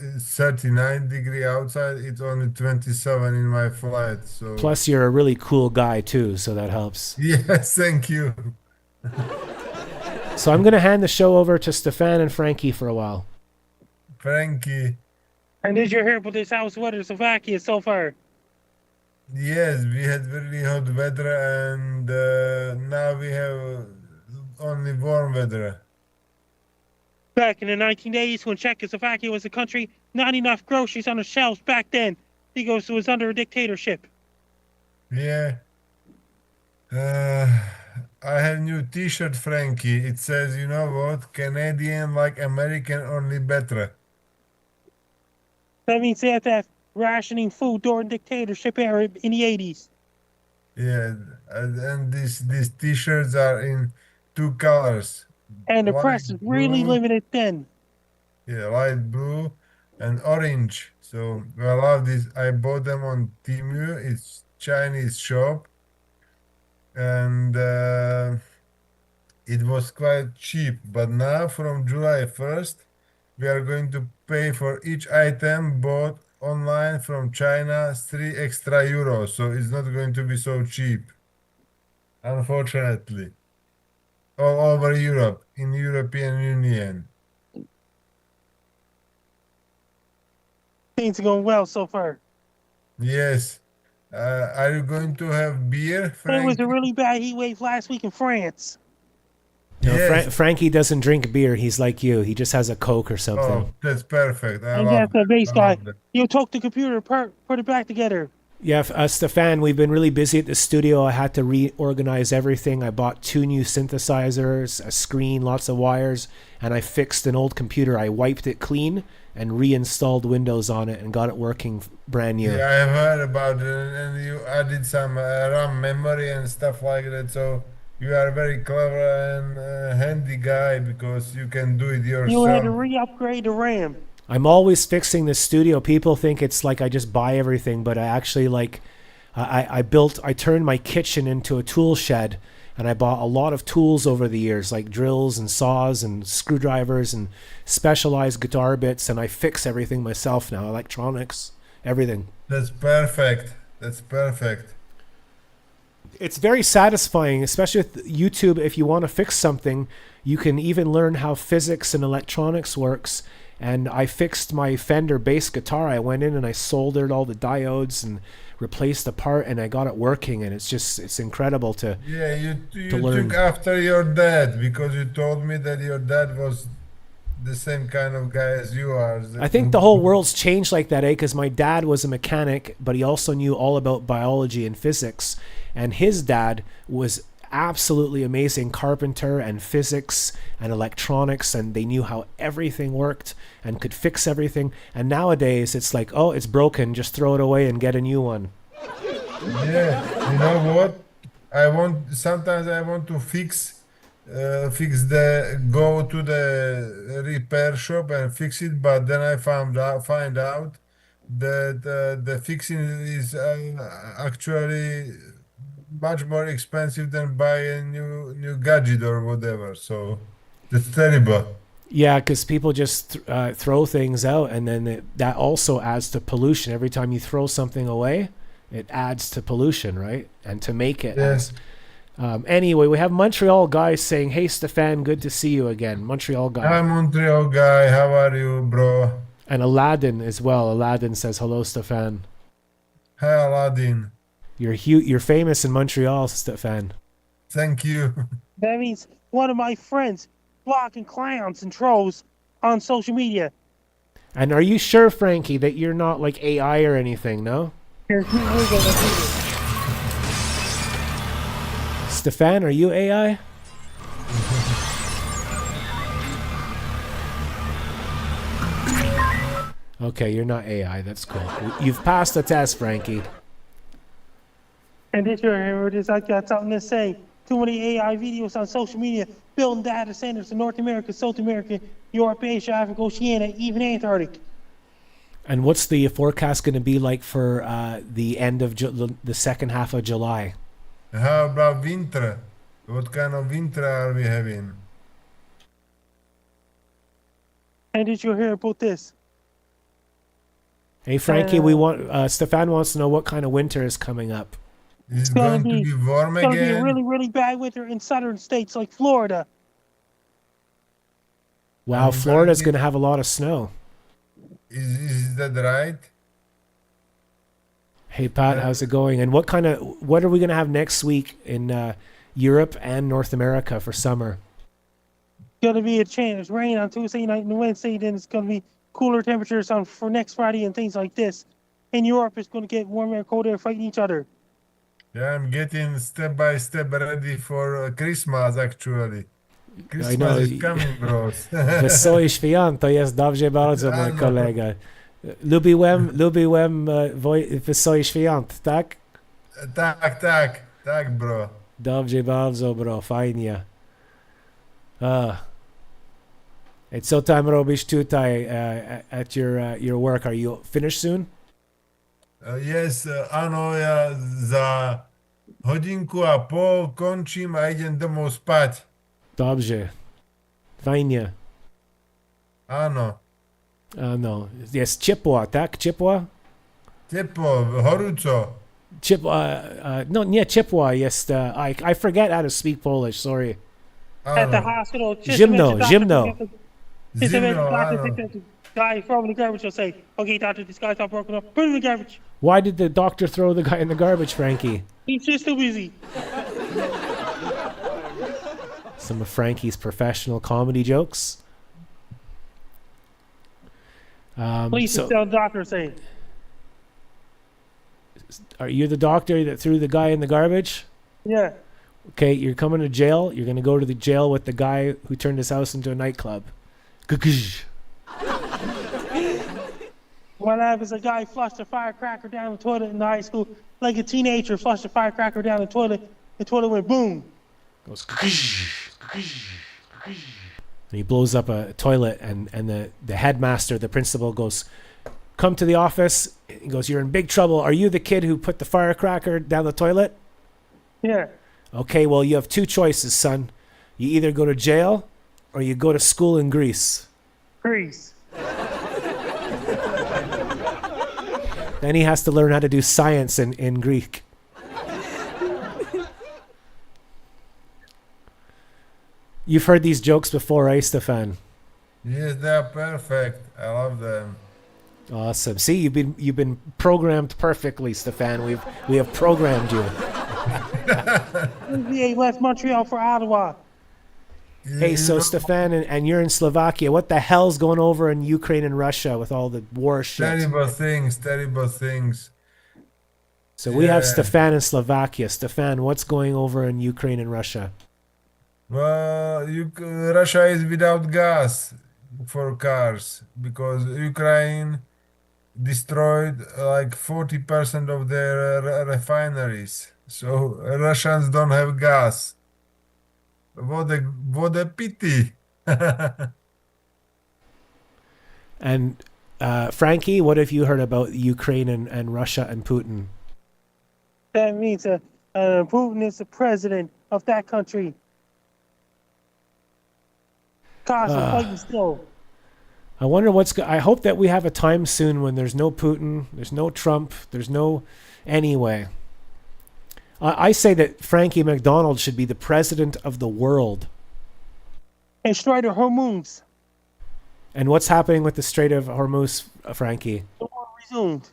it's 39 degree outside, it's only 27 in my flat. So Plus, you're a really cool guy too, so that helps. yes, thank you. So I'm going to hand the show over to Stefan and Frankie for a while. Frankie. And did you hear about this house weather in Slovakia so far? Yes, we had really hot weather, and now we have only warm weather. Back in the 1980s, when Czechoslovakia was a country, not enough groceries on the shelves back then because it was under a dictatorship. Yeah. I have new T-shirt, Frankie. It says, you know what? Canadian like American, only better. That means they have to have rationing food during dictatorship era in the 80s. Yeah, and these T-shirts are in 2 colors. And the Light press is really blue. limited then. Yeah, light blue and orange. So I love this. I bought them on Temu. It's Chinese shop, and it was quite cheap. But now from July 1st, we are going to pay for each item bought online from China 3 extra euros. So it's not going to be so cheap, unfortunately. All over Europe, in European Union. Things are going well so far. Yes. Are you going to have beer, It Frank? was a really bad heat wave last week in France. No, Yes. Frankie doesn't drink beer. He's like you. He just has a Coke or something. Oh, that's perfect. I And love that's the that. bass I guy. love that. You took the computer apart, put it back together. Yeah, Stefan, we've been really busy at the studio. I had to reorganize everything. I bought 2 new synthesizers, a screen, lots of wires, and I fixed an old computer. I wiped it clean and reinstalled Windows on it and got it working brand new. Yeah, I've heard about it, and you added some RAM memory and stuff like that. So you are a very clever and handy guy because you can do it You had to yourself. re-upgrade the RAM. I'm always fixing the studio. People think it's like I just buy everything, but I actually I turned my kitchen into a tool shed, and I bought a lot of tools over the years, like drills and saws and screwdrivers and specialized guitar bits, and I fix everything myself now, electronics, everything. That's perfect. That's perfect. It's very satisfying, especially with YouTube. If you want to fix something, you can even learn how physics and electronics works. And I fixed my Fender bass guitar. I went in and I soldered all the diodes and replaced the part, and I got it working. And it's incredible to Yeah, you learn. took after your dad because you told me that your dad was the same kind of guy as you are. I think the whole world's changed like that, because my dad was a mechanic, but he also knew all about biology and physics. And his dad was absolutely amazing carpenter and physics and electronics, and they knew how everything worked and could fix everything. And nowadays it's like, oh, it's broken, just throw it away and get a new one. Yeah, you know what? Sometimes I want to go to the repair shop and fix it, but then I find out that the fixing is actually much more expensive than buy a new gadget or whatever. So that's terrible. Yeah, because people just throw things out, and then that also adds to pollution. Every time you throw something away, it adds to pollution, right? And to make it. Yes. Anyway, we have Montreal guy saying, "Hey, Stefan, good to see you again." Montreal guy. Hi, Montreal guy. How are you, bro? And Aladdin as well. Aladdin says, "Hello, Stefan. Hi, Aladdin. You're famous in Montreal, Stefan." Thank you. That means one of my friends blocking clowns and trolls on social media. And are you sure, Frankie, that you're not like AI or anything? No. Here we go. Stefan, are you AI? Okay, you're not AI. That's cool. You've passed the test, Frankie. And this year, I got something to say. Too many AI videos on social media building data centers in North America, South America, Europe, Asia, Africa, Oceania, even Antarctic. And what's the forecast going to be like for the end of the second half of July? How about winter? What kind of winter are we having? And did you hear about this? Hey, Frankie, Stefan wants to know what kind of winter is coming up. Is it gonna going to be warm It's going to be a again? really, really bad winter in southern states like Florida. Wow, I'm Florida's very- going to have a lot of snow. Is that right? Hey, Pat, how's it going? And what are we going to have next week in Europe and North America for summer? Going to be a chance. Rain on Tuesday night and Wednesday. Then it's going to be cooler temperatures for next Friday and things like this. In Europe, it's going to get warmer and colder, fighting each other. Yeah, I'm getting step by step ready for Christmas actually. I Christmas know. is coming, bros. Wesoły świąt, to jest dobrze bardzo, mój Ano. kolega. Lubiłem Wesoły świąt, tak? Tak, bro. Dobrze bardzo, bro, fajnie. And co tam robisz tutaj at your work? Are you finished soon? Yes, áno, ja za hodinku a pol končím a idem domov spať. Dobrze. Fajnie. Áno. No. Jest ciepła, tak? Ciepła? Teplo, horúco. Ciepła, no nie ciepła jest, I forget how to speak Polish, sorry. At the Áno. hospital, Zimno. Zimno, áno. The guy throwing the garbage will say, "Okay, doctor, this guy's all broken up. Put him in the garbage." Why did the doctor throw the guy in the garbage, Frankie? He's just too busy. Some of Frankie's professional comedy jokes. Please So, tell the doctor saying. Are you the doctor that threw the guy in the garbage? Yeah. Okay, you're coming to jail. You're going to go to the jail with the guy who turned his house into a nightclub. What happens? A guy flushed a firecracker down the toilet in high school, like a teenager flushed a firecracker down the toilet. The toilet went boom. Goes and he blows up a toilet, and the headmaster, the principal, goes, come to the office. He goes, you're in big trouble. Are you the kid who put the firecracker down the toilet? Yeah. Okay, well, you have two choices, son. You either go to jail or you go to school in Greece. Grease. Then he has to learn how to do science in Greek. You've heard these jokes before, right, Stefan? Yes, they are perfect. I love them. Awesome. See, you've been programmed perfectly, Stefan. We have programmed you. NBA left Montreal for Ottawa. Hey, so Stefan, and you're in Slovakia. What the hell's going over in Ukraine and Russia with all the war shit? Terrible things, terrible things. So we have Yeah. Stefan in Slovakia. Stefan, what's going over in Ukraine and Russia? Well, Russia is without gas for cars because Ukraine destroyed like 40% of their refineries. So Russians don't have gas. What a pity. And Frankie, what have you heard about Ukraine and Russia and Putin? That means Putin is the president of that country. Cause of fighting still. I wonder I hope that we have a time soon when there's no Putin, there's no Trump, there's no anyway. I say that Frankie McDonald should be the president of the world. And Strait of Hormuz. And what's happening with the Strait of Hormuz, Frankie? The war resumed.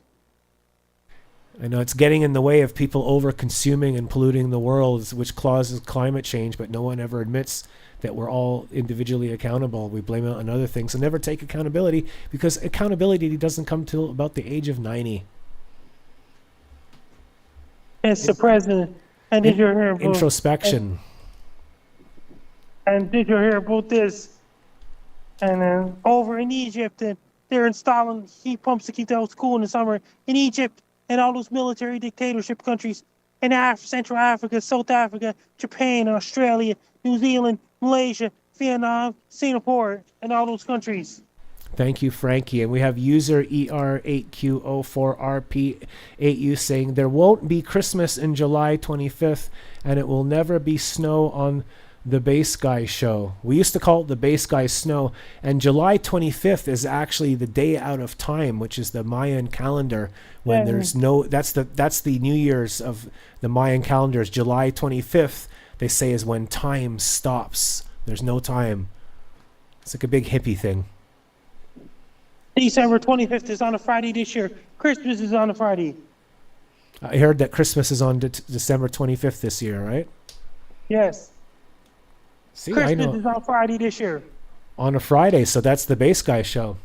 I know it's getting in the way of people over-consuming and polluting the world, which causes climate change, but no one ever admits that we're all individually accountable. We blame it on other things and never take accountability, because accountability doesn't come till about the age of 90. It's the president. And did you hear about Introspection. And did you hear about this? And then over in Egypt, they're installing heat pumps to keep the house cool in the summer. In Egypt and all those military dictatorship countries in Central Africa, South Africa, Japan, Australia, New Zealand, Malaysia, Vietnam, Singapore, and all those countries. Thank you, Frankie. And we have user ER8Q04RP8U saying there won't be Christmas in July 25th, and it will never be snow on the Bass Guy show. We used to call it the Bass Guy snow, and July 25th is actually the day out of time, which is the Mayan calendar when there's no. That's the New Year's of the Mayan calendars. July 25th, they say, is when time stops. There's no time. It's like a big hippie thing. December 25th is on a Friday this year. Christmas is on a Friday. I heard that Christmas is on December 25th this year, right? Yes. See, Christmas I know. is on Friday this year. On a Friday, so that's the Bass Guy show.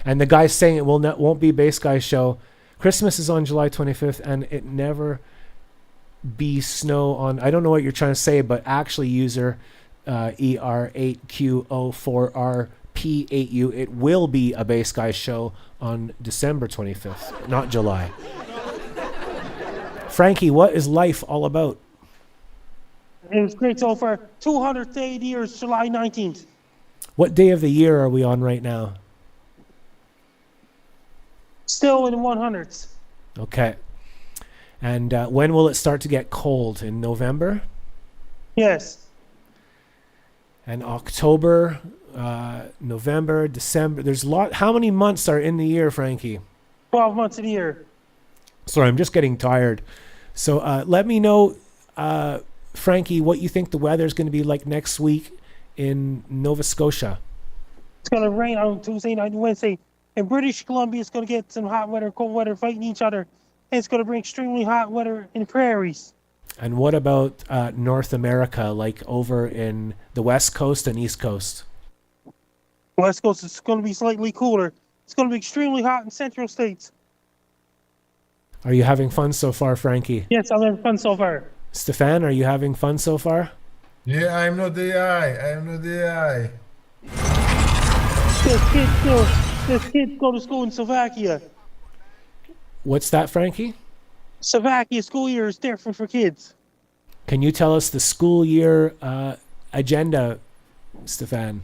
And the guy's saying it won't be Bass Guy show. Christmas is on July 25th, and it never be snow on. I don't know what you're trying to say, but actually, user ER8Q04RP8U, it will be a Bass Guy show on December 25th, not July. Frankie, what is life all about? It was great so far. 200th day of the year is July 19th. What day of the year are we on right now? Still in the 100s. Okay. And when will it start to get cold? In November? Yes. And October, November, December. There's a lot. How many months are in the year, Frankie? 12 months of the year. Sorry, I'm just getting tired. So let me know, Frankie, what you think the weather is going to be like next week in Nova Scotia. It's going to rain on Tuesday night and Wednesday. In British Columbia, it's going to get some hot weather, cold weather fighting each other. And it's going to bring extremely hot weather in the prairies. And what about North America, like over in the West Coast and East Coast? West Coast is going to be slightly cooler. It's going to be extremely hot in central states. Are you having fun so far, Frankie? Yes, I'm having fun so far. Stefan, are you having fun so far? Yeah, I'm not AI. I'm not AI. This kids go to school in Slovakia. What's that, Frankie? Slovakia school year is different for kids. Can you tell us the school year agenda, Stefan?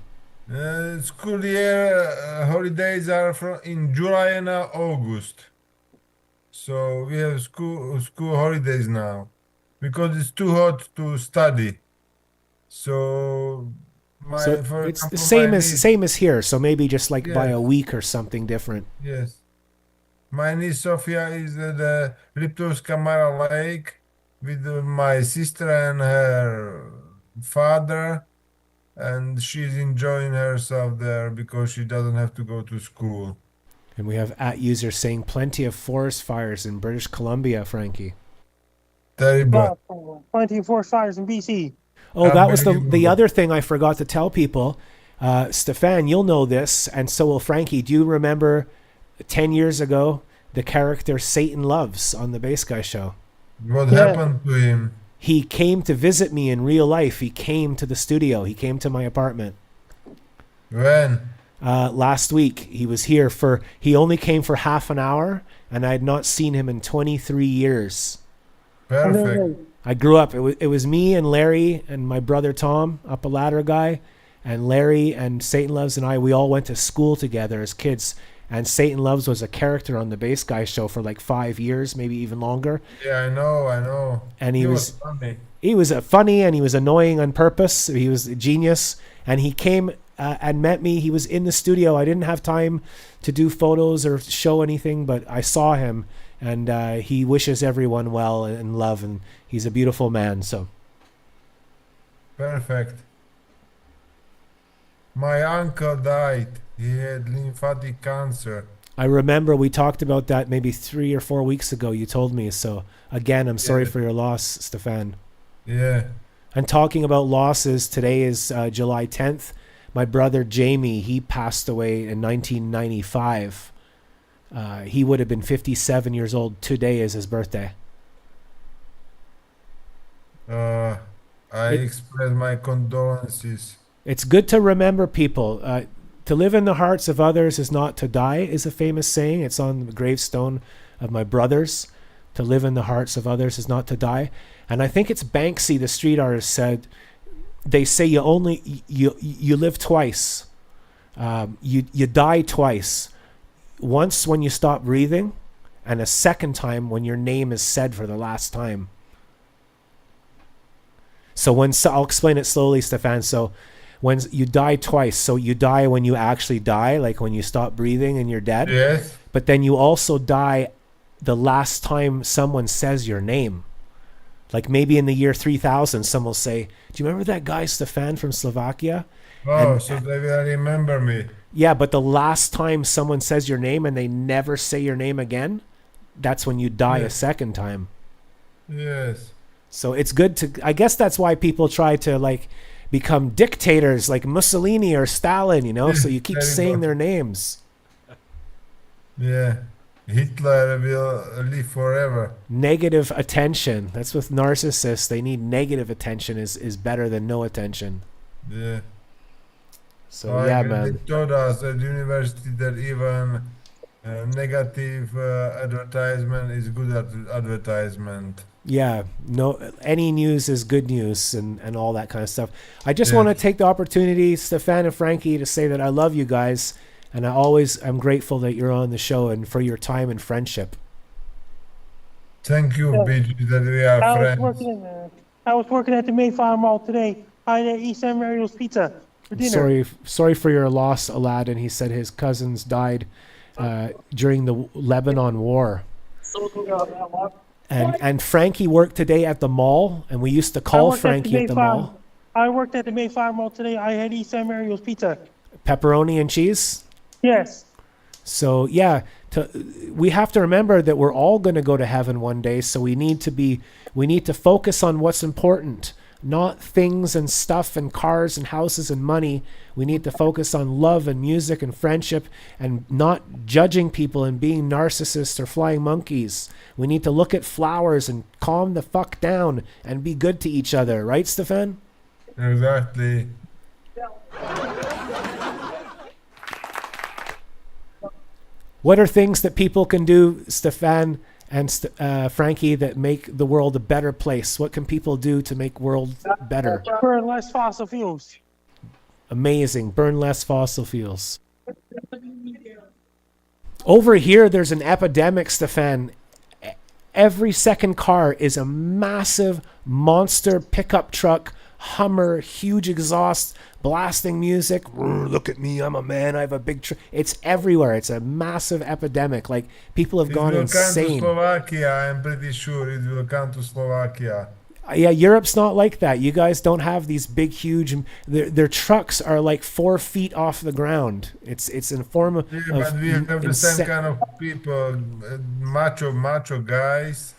School year holidays are in July and August. So we have school holidays now because it's too hot to study. So for It's the example, same as here. So maybe just like by Yeah. a week or something different. Yes. My niece Sofia is at the Liptovská Mara Lake with my sister and her father, and she's enjoying herself there because she doesn't have to go to school. And we have @user saying plenty of forest fires in British Columbia, Frankie. Terrible. Plenty of forest fires in BC. Oh, that was the Unbelievable. other thing I forgot to tell people. Stefan, you'll know this, and so will Frankie. Do you remember 10 years ago the character Satan Loves on the Bass Guy show? What Yeah. happened to him? He came to visit me in real life. He came to the studio. He came to my apartment. When? Last week. He was here he only came for half an hour, and I had not seen him in 23 years. Perfect. I grew up. It was me and Larry and my brother Tom, up a ladder guy, and Larry and Satan Loves and I. We all went to school together as kids. And Satan Loves was a character on the Bass Guy show for like 5 years, maybe even longer. Yeah, I know. And he was funny. funny and he was annoying on purpose. He was a genius. And he came and met me. He was in the studio. I didn't have time to do photos or show anything, but I saw him. And he wishes everyone well and love. And he's a beautiful man. So Perfect. My uncle died. He had lymphatic cancer. I remember we talked about that maybe 3 or 4 weeks ago. You told me. So again, I'm sorry Yeah. for your loss, Stefan. Yeah. And talking about losses, today is July 10th. My brother Jamie, he passed away in 1995. He would have been 57 years old. Today is his birthday. I express my condolences. It's good to remember people. To live in the hearts of others is not to die, is a famous saying. It's on the gravestone of my brothers. To live in the hearts of others is not to die. And I think it's Banksy, the street artist, said, they say you live twice. You die twice. Once when you stop breathing, and a second time when your name is said for the last time. So I'll explain it slowly, Stefan. So when you die twice, so you die when you actually die, like when you stop breathing and you're dead. Yes. But then you also die the last time someone says your name. Like maybe in the year 3000, someone will say, do you remember that guy Stefan from Slovakia? Oh, so they will remember me. Yeah, but the last time someone says your name and they never say your name again, that's when you die a second time. Yes. So it's good to, I guess that's why people try to like become dictators like Mussolini or Stalin, you know, so you keep Very saying good. their names. Yeah. Hitler will live forever. Negative attention. That's with narcissists. They need negative attention is better than no attention. Yeah. So Like yeah, They man. told us at university that even negative advertisement is good advertisement. Yeah, no, any news is good news and all that kind of stuff. I just Yeah. want to take the opportunity, Stefan and Frankie, to say that I love you guys. And I'm grateful that you're on the show and for your time and friendship. Thank you, Yeah. BG, that we are friends. I was working at the Mayflower Mall today. I had East San Mario's Pizza for dinner. Sorry for your loss, Aladdin. He said his cousins died during the Lebanon War. And Frankie worked today at the mall, and we used to call Frankie at the mall. I worked at the Mayflower Mall today. I had East San Mario's Pizza. Pepperoni and cheese. Yes. So yeah, we have to remember that we're all going to go to heaven one day. So we need to focus on what's important. not things and stuff and cars and houses and money. We need to focus on love and music and friendship and not judging people and being narcissists or flying monkeys. We need to look at flowers and calm the fuck down and be good to each other. Right, Stefan? Exactly. What are things that people can do, Stefan and Frankie, that make the world a better place? What can people do to make world better? Burn less fossil fuels. Amazing. Burn less fossil fuels. Over here, there's an epidemic, Stefan. Every second car is a massive monster pickup truck, Hummer, huge exhaust, blasting music. Look at me, I'm a man, I have a big truck. It's everywhere. It's a massive epidemic. Like, people have gone It will come to insane. Slovakia, I'm pretty sure it will come to Slovakia. Yeah, Europe's not like that. You guys don't have these big, huge. Their trucks are like 4 feet off the ground. It's in a form of. Yeah, but we have the same kind of people, macho guys,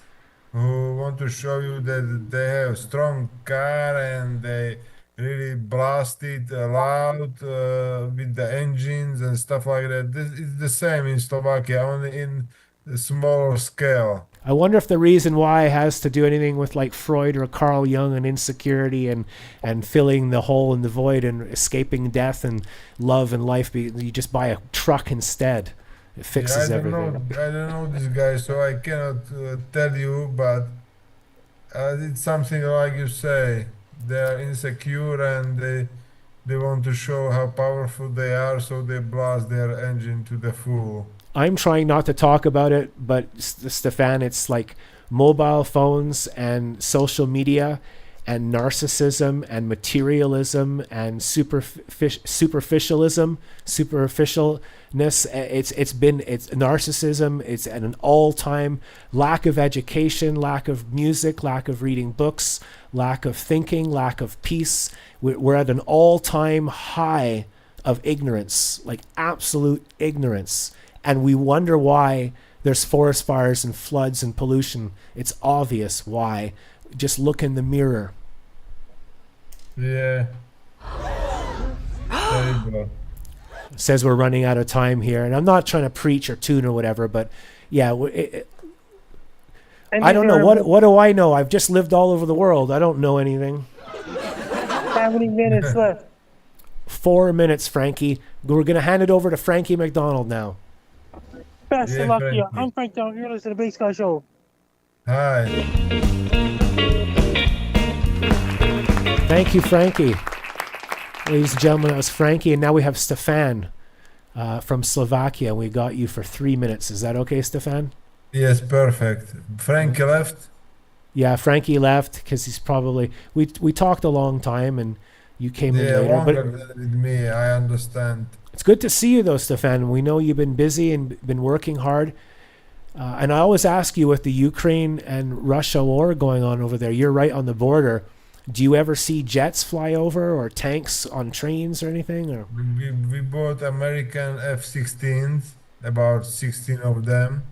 who want to show you that they have a strong car and they really blast it loud with the engines and stuff like that. This is the same in Slovakia, only in a smaller scale. I wonder if the reason why has to do anything with like Freud or Carl Jung and insecurity and filling the hole in the void and escaping death and love and life. You just buy a truck instead. It fixes everything. I don't know this guy, so I cannot tell you, but it's something like you say. They are insecure and they want to show how powerful they are, so they blast their engine to the full. I'm trying not to talk about it, but Stefan, it's like mobile phones and social media and narcissism and materialism and superficialism, superficialness. It's narcissism. It's at an all-time lack of education, lack of music, lack of reading books, lack of thinking, lack of peace. We're at an all-time high of ignorance, like absolute ignorance. And we wonder why there's forest fires and floods and pollution. It's obvious why. Just look in the mirror. Yeah. Terrible. Says we're running out of time here. And I'm not trying to preach or tune or whatever, but yeah, I don't know. What do I know? I've just lived all over the world. I don't know anything. How many minutes left? 4 minutes, Frankie. We're going to hand it over to Frankie McDonald now. Best Yeah, of luck to you. Frankie. I'm Frank Down. You're listening to the Bass Guy Show. Hi. Thank you, Frankie. Ladies and gentlemen, that was Frankie, and now we have Stefan from Slovakia. We got you for 3 minutes. Is that okay, Stefan? Yes, perfect. Frank left. Yeah, Frankie left because he's probably... We talked a long time, and you came in Yeah, later. longer But than with me, I understand. it's good to see you, though, Stefan. We know you've been busy and been working hard. And I always ask you, with the Ukraine and Russia war going on over there, you're right on the border. Do you ever see jets fly over or tanks on trains or anything? Or We bought American F-16s, about 16 of them.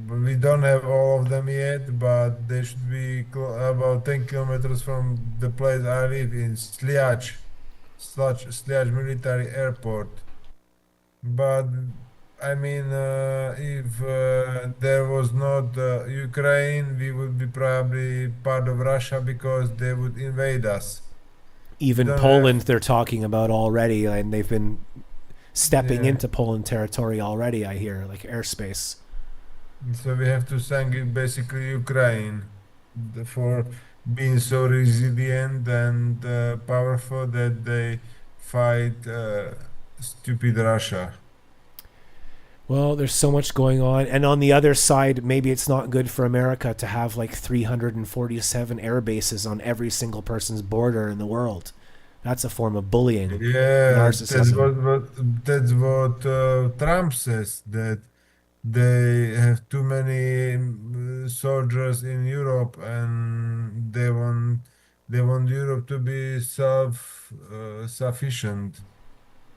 We don't have all of them yet, but they should be about 10 kilometers from the place I live in, Sliač Military Airport. But I mean, if there was not Ukraine, we would be probably part of Russia because they would invade us. even Don't Poland, they're talking about already, and they've been stepping Yeah. into Poland territory already, I hear, like airspace. So we have to thank basically Ukraine for being so resilient and powerful that they fight stupid Russia. Well, there's so much going on. And on the other side, maybe it's not good for America to have like 347 air bases on every single person's border in the world. That's a form of bullying. Yeah, Narcissism. that's what Trump says, that they have too many soldiers in Europe and they want Europe to be sufficient.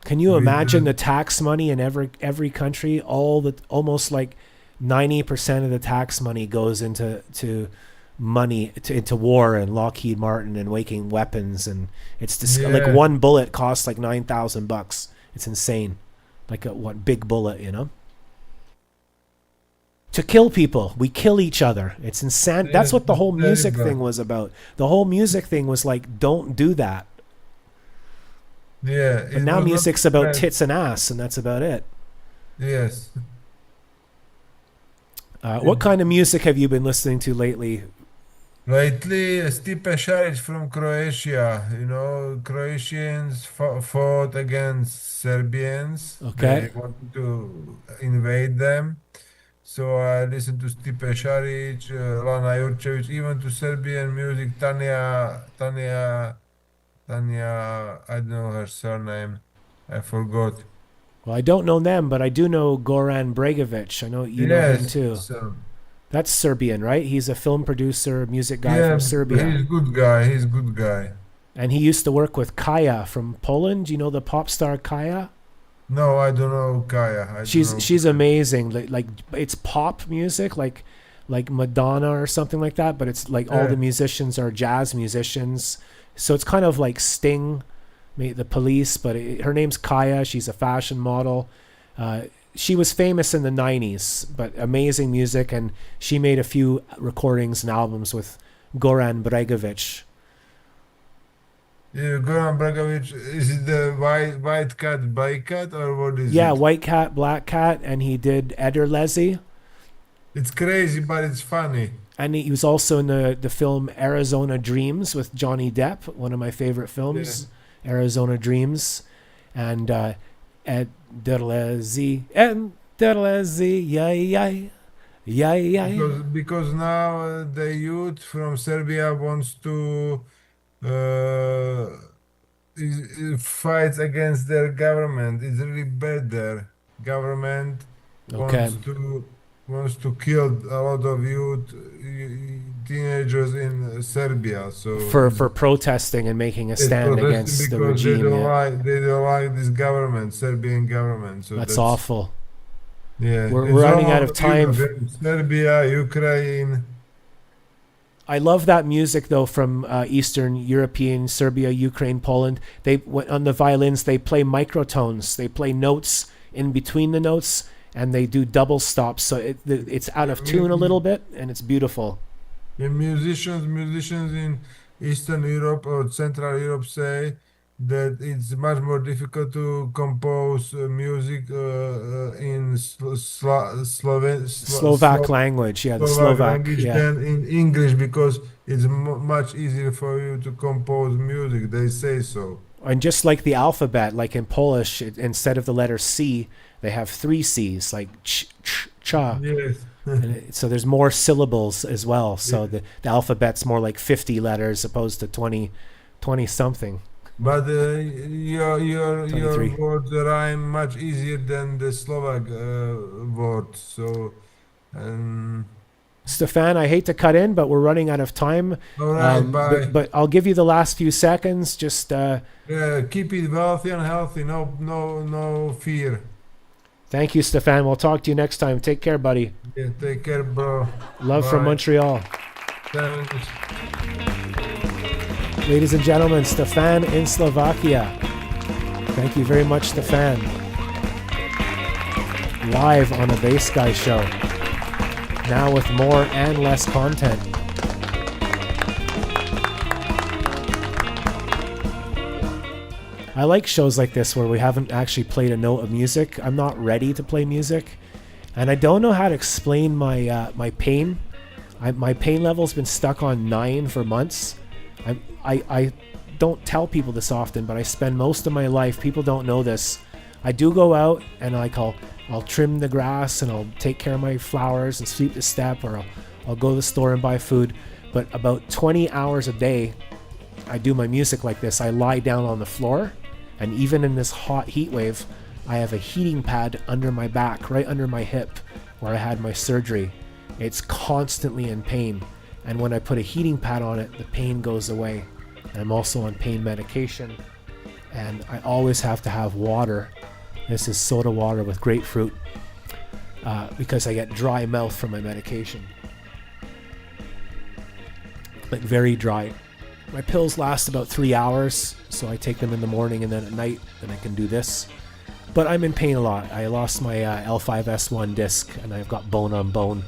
Can you We imagine do- the tax money in every country? Almost like 90% of the tax money goes into money into war and Lockheed Martin and making weapons, and it's just Yeah. like one bullet costs like $9,000. It's insane, like a big bullet, you know. To kill people, we kill each other. It's insane. Yeah, That's what the whole music terrible. thing was about. The whole music thing was like, don't do that. Yeah. But now music's about tits and ass, and that's about it. Yes. What kind of music have you been listening to lately? Lately, Stipe Šarić from Croatia. You know, Croatians fought against Serbians. Okay. They wanted to invade them. So I listened to Stipe Šarić, Lana Jurčević, even to Serbian music, Tanya, I don't know her surname. I forgot. Well, I don't know them, but I do know Goran Bregovic. I know you know him too. So, That's Serbian, right? He's a film producer, music guy yeah, from Serbia. he's good guy. He's good guy. And he used to work with Kaya from Poland. Do you know the pop star Kaya? No, I don't know Kaya. I don't know. She's amazing. Like it's pop music, like Madonna or something like that. But it's like all Yeah. the musicians are jazz musicians, so it's kind of like Sting, the Police. But her name's Kaya. She's a fashion model. She was famous in the 90s, but amazing music, and she made a few recordings and albums with Goran Bregovic. Yeah, Goran Bregovic, is it the white cat, black cat, or what is Yeah, it? White Cat, Black Cat, and he did Ederlezi. It's crazy, but it's funny. And he was also in the film Arizona Dreams with Johnny Depp, one of my favorite films, Arizona Dreams. And Ederlezi, yeah. Because now the youth from Serbia wants to fight against their government. It's really bad there. Government Okay. wants to kill a lot of youth, teenagers in Serbia. So For protesting and making a it's stand protesting against the because regime. Yeah. they don't like this government, Serbian government. So That's awful. Yeah, We're it's running all out of time. Serbia, Ukraine. I love that music though from Eastern European, Serbia, Ukraine, Poland. They on the violins they play microtones. They play notes in between the notes, and they do double stops. So it's out of tune a little bit, and it's beautiful. The musicians in Eastern Europe or Central Europe say that it's much more difficult to compose music in Slovak language, yeah, the Slovak, language yeah. than in English because it's much easier for you to compose music. They say so. And just like the alphabet, like in Polish, instead of the letter C, they have 3 C's, like ch, ch, cha. Yes. So there's more syllables as well. So the alphabet's more like 50 letters opposed to 20 something. But your 23. words rhyme much easier than the Slovak word. So, Stefan, I hate to cut in, but we're running out of time. all right, bye. But I'll give you the last few seconds. Just Keep it wealthy and healthy. No fear. thank you, Stefan. We'll talk to you next time. Take care, buddy. Yeah, take care, bro. Love from Bye. Montreal. Thanks. Ladies and gentlemen, Stefan in Slovakia. Thank you very much, Stefan. Live on the Bass Guy Show. Now with more and less content. I like shows like this where we haven't actually played a note of music. I'm not ready to play music. And I don't know how to explain my my pain. My pain level's been stuck on 9 for months. I don't tell people this often, but I spend most of my life, people don't know this, I do go out and I'll trim the grass and I'll take care of my flowers and sweep the step, or I'll go to the store and buy food. But about 20 hours a day, I do my music like this. I lie down on the floor, and even in this hot heat wave, I have a heating pad under my back, right under my hip, where I had my surgery. It's constantly in pain. And when I put a heating pad on it, the pain goes away. I'm also on pain medication, and I always have to have water. This is soda water with grapefruit because I get dry mouth from my medication. like very dry. My pills last about 3 hours, so I take them in the morning and then at night, and I can do this. But I'm in pain a lot. I lost my L5S1 disc, and I've got bone on bone.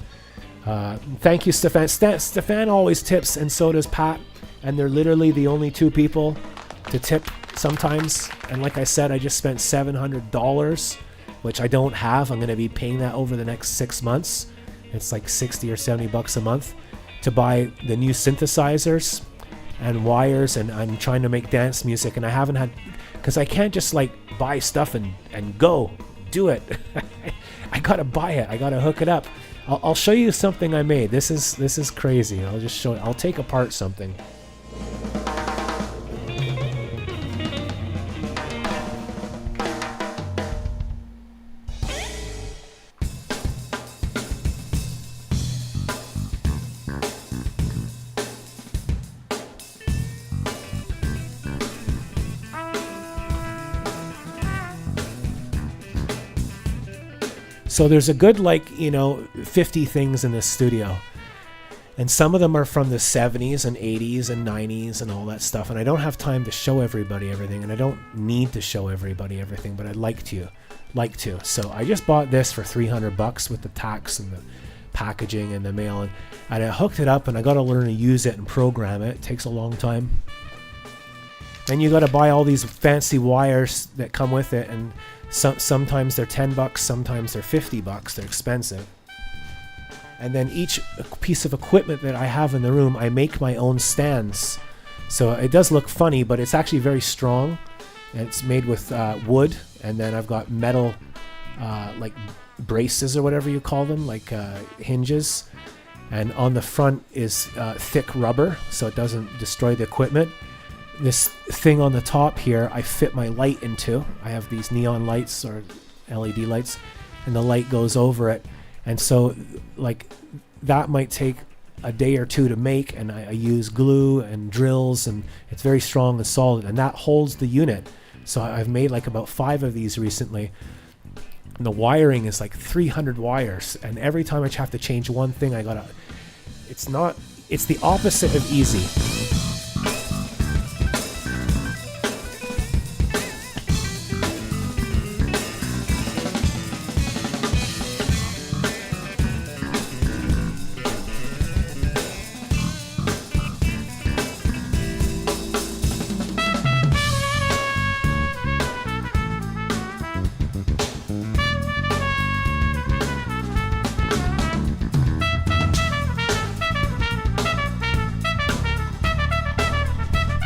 Thank you, Stefan. Stefan always tips, and so does Pat. And they're literally the only two people to tip sometimes. And like I said, I just spent $700, which I don't have. I'm going to be paying that over the next 6 months. It's like 60 or 70 bucks a month to buy the new synthesizers and wires, and I'm trying to make dance music, and I haven't had, because I can't just like buy stuff and go do it. I gotta buy it. I gotta hook it up. I'll show you something I made. This is crazy. I'll just show it. I'll take apart something. So there's a good 50 things in this studio. And some of them are from the 70s and 80s and 90s and all that stuff. And I don't have time to show everybody everything. And I don't need to show everybody everything, but I'd like to. So I just bought this for $300 with the tax and the packaging and the mail. And I hooked it up, and I got to learn to use it and program it. It takes a long time. And you got to buy all these fancy wires that come with it. And sometimes they're $10, sometimes they're $50. They're expensive. And then each piece of equipment that I have in the room, I make my own stands. So it does look funny, but it's actually very strong. And it's made with wood, and then I've got metal like braces or whatever you call them, like hinges. And on the front is thick rubber, so it doesn't destroy the equipment. This thing on the top here, I fit my light into. I have these neon lights or LED lights, and the light goes over it. And so, like, that might take a day or two to make, and I use glue and drills, and it's very strong and solid, and that holds the unit. So I've made like about 5 of these recently. And the wiring is like 300 wires, and every time I have to change one thing, it's the opposite of easy.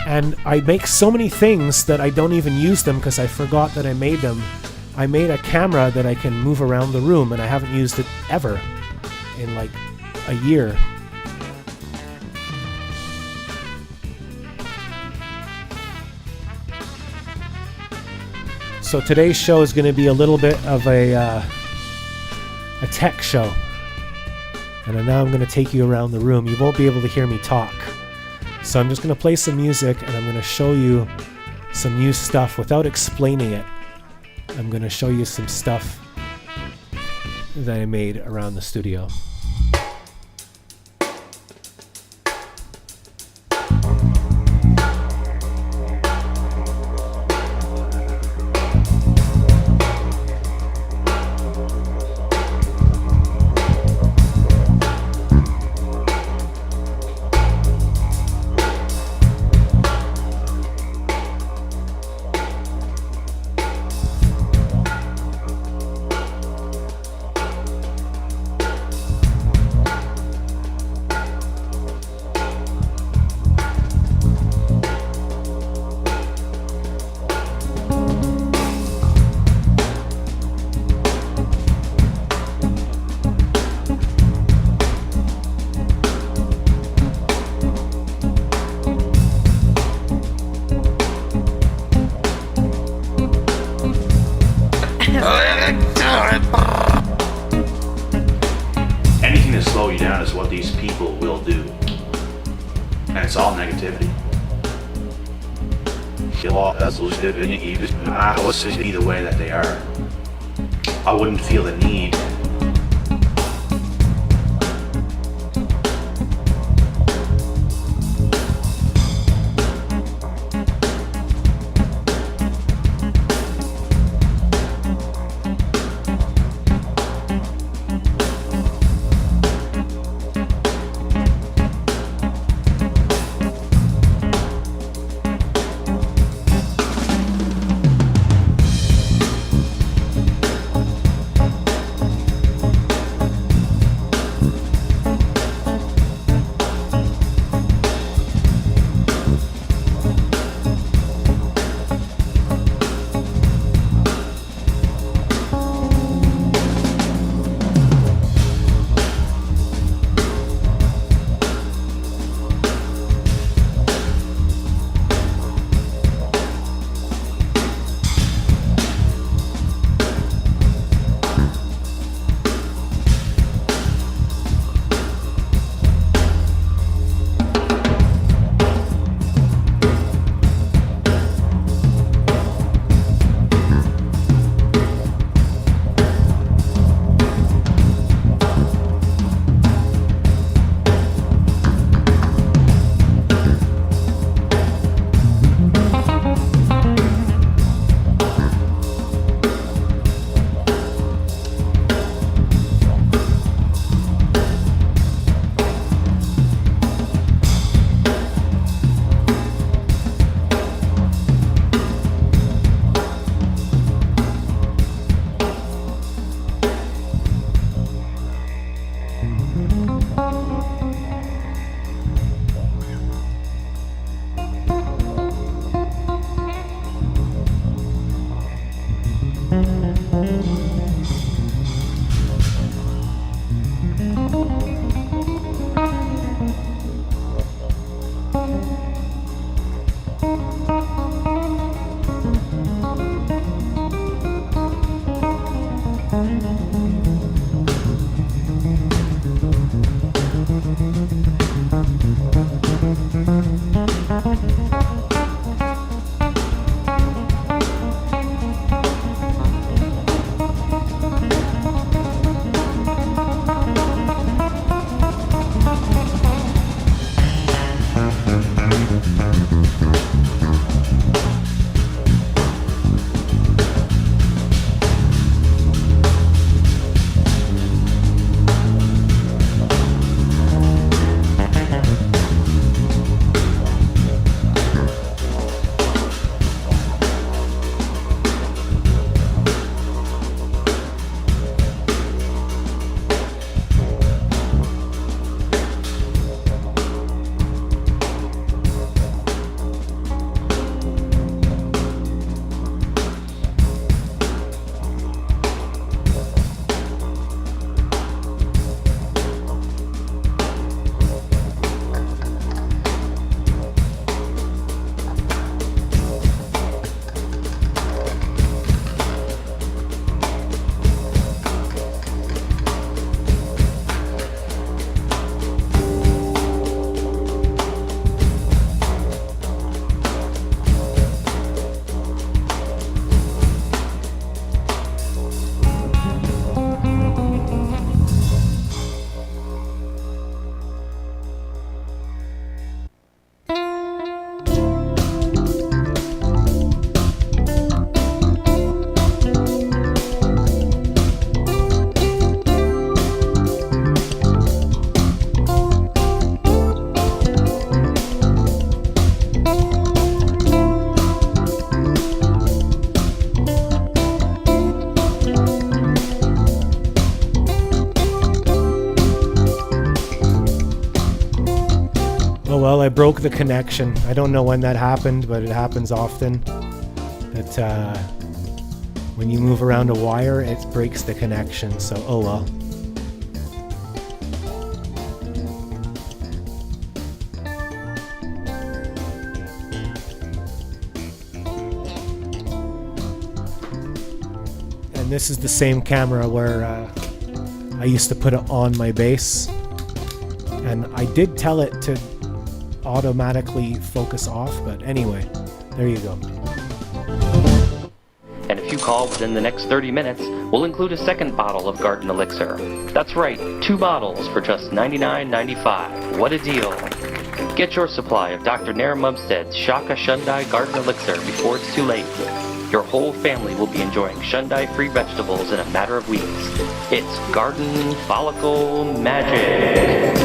And I make so many things that I don't even use them because I forgot that I made them. I made a camera that I can move around the room, and I haven't used it ever in like a year. So today's show is going to be a little bit of a tech show. And now I'm going to take you around the room. You won't be able to hear me talk. So I'm just going to play some music, and I'm going to show you some new stuff without explaining it. I'm going to show you some stuff that I made around the studio. Anything to slow you down is what these people will do. And it's all negativity. I was to be the way that they are. I wouldn't feel the need I broke the connection. I don't know when that happened, but it happens often. That when you move around a wire, it breaks the connection. So, oh well. And this is the same camera where I used to put it on my bass. And I did tell it to automatically focus off, but anyway, there you go. And if you call within the next 30 minutes, we'll include a second bottle of Garden Elixir. That's right, 2 bottles for just $99.95. What a deal. Get your supply of Dr. Nair Mumstead's Shaka Shundai Garden Elixir before it's too late. Your whole family will be enjoying Shundai-free vegetables in a matter of weeks. It's Garden Follicle Magic.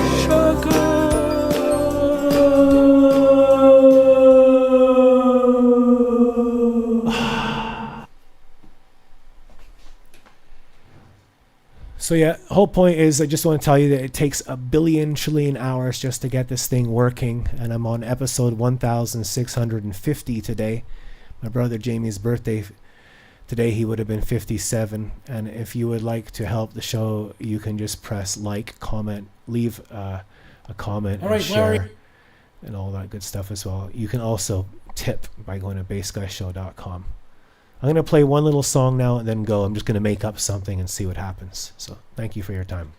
So yeah, whole point is I just want to tell you that it takes a billion trillion hours just to get this thing working, and I'm on episode 1650 today. My brother Jamie's birthday today, he would have been 57, and if you would like to help the show, you can just press like, comment, leave a comment, All and right, share, Larry. and all that good stuff as well. You can also tip by going to bassguyshow.com. I'm going to play one little song now and then go. I'm just going to make up something and see what happens. So thank you for your time.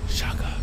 Shaka.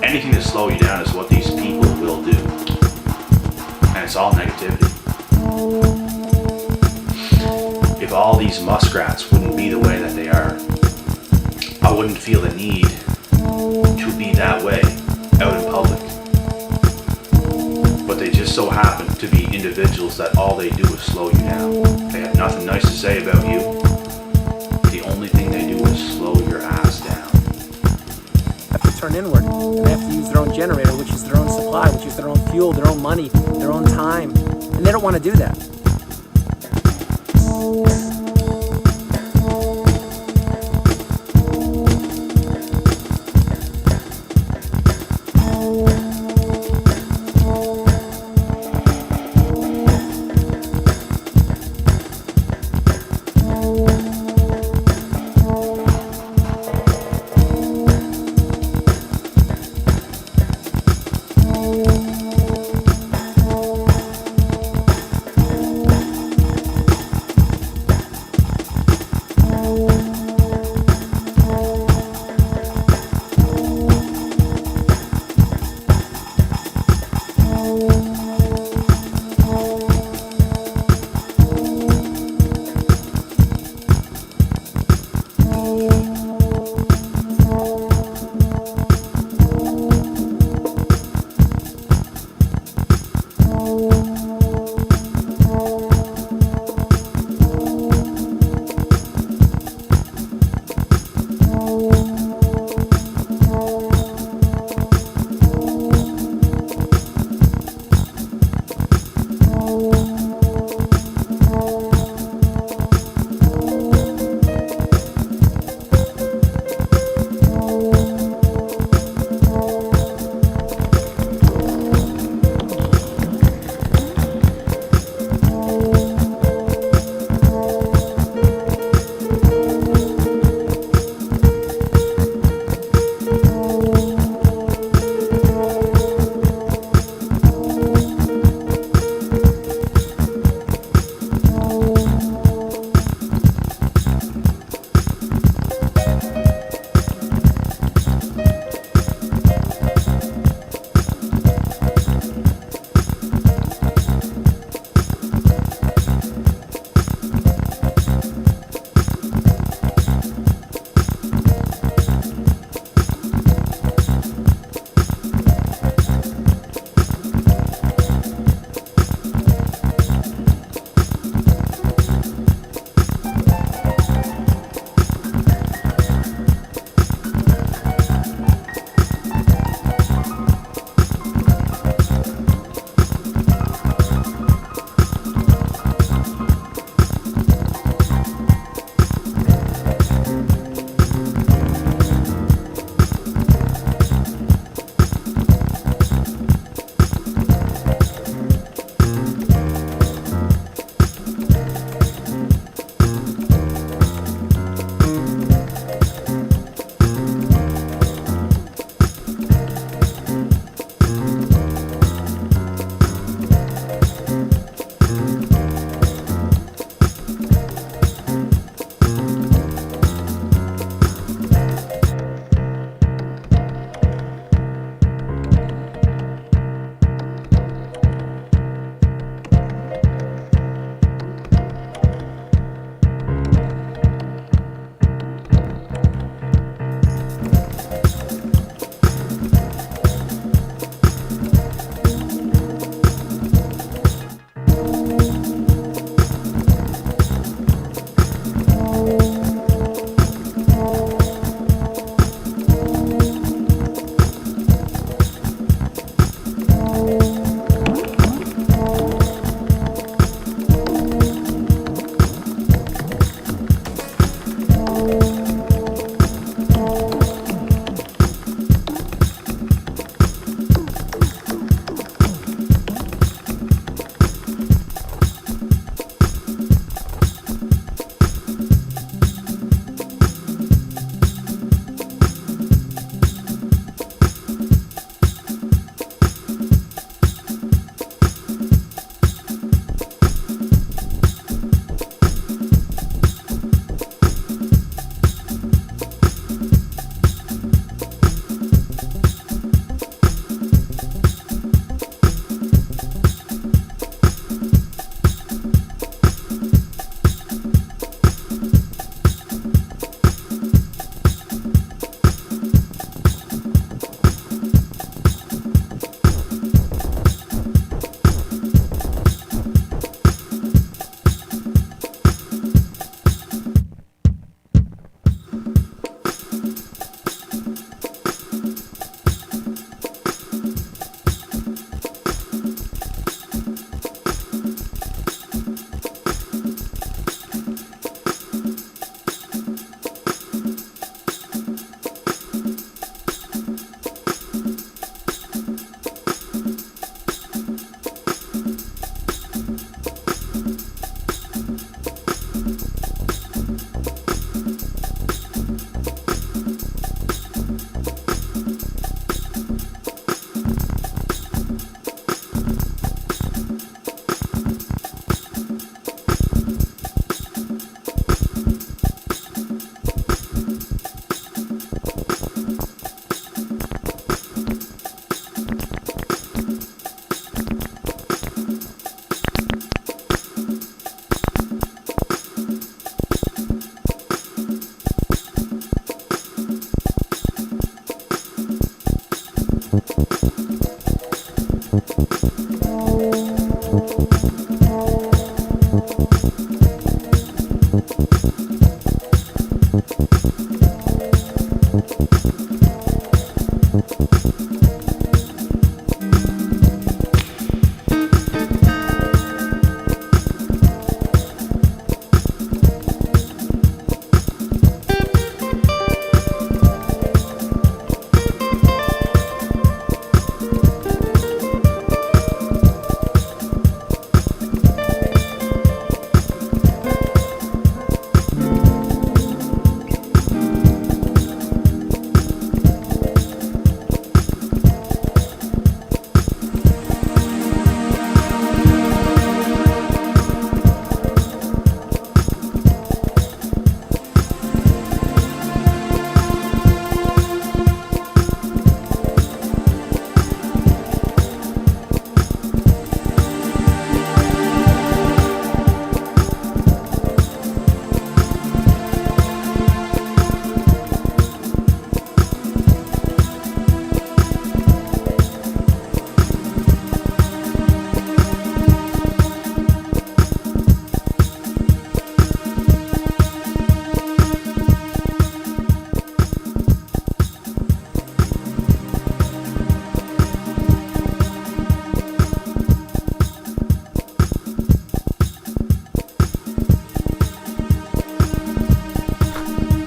Anything to slow you down is what these people will do. And it's all negativity. If all these muskrats wouldn't be the way that they are, I wouldn't feel the need to be that way out in public. But they just so happen to be individuals that all they do is slow you down. They have nothing nice to say about you. The only thing they do is slow your ass down. Have to turn inward, and they have to use their own generator, which is their own supply, which is their own fuel, their own money, their own time, and they don't want to do that.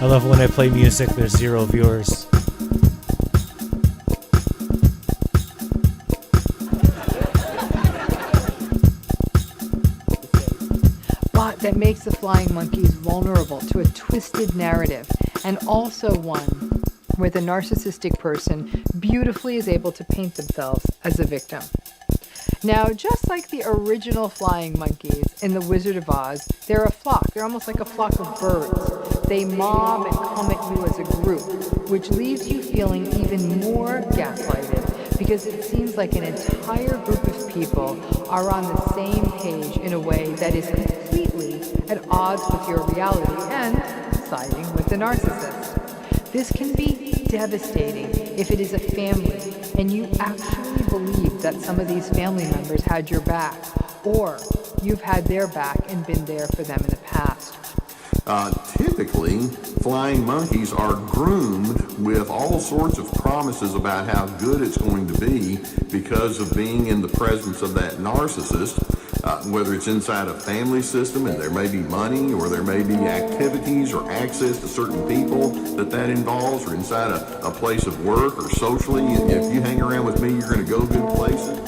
I love when I play music, there's 0 viewers. But that makes the flying monkeys vulnerable to a twisted narrative, and also one where the narcissistic person beautifully is able to paint themselves as a victim. Now, just like the original flying monkeys in The Wizard of Oz, they're a flock. They're almost like a flock of birds. They mob and come at you as a group, which leaves you feeling even more gaslighted because it seems like an entire group of people are on the same page in a way that is completely at odds with your reality and siding with the narcissist. This can be devastating if it is a family and you actually believe that some of these family members had your back, or you've had their back and been there for them in the past. Typically, flying monkeys are groomed with all sorts of promises about how good it's going to be because of being in the presence of that narcissist, whether it's inside a family system and there may be money or there may be activities or access to certain people that involves, or inside a place of work or socially. If you hang around with me, you're going to go good places.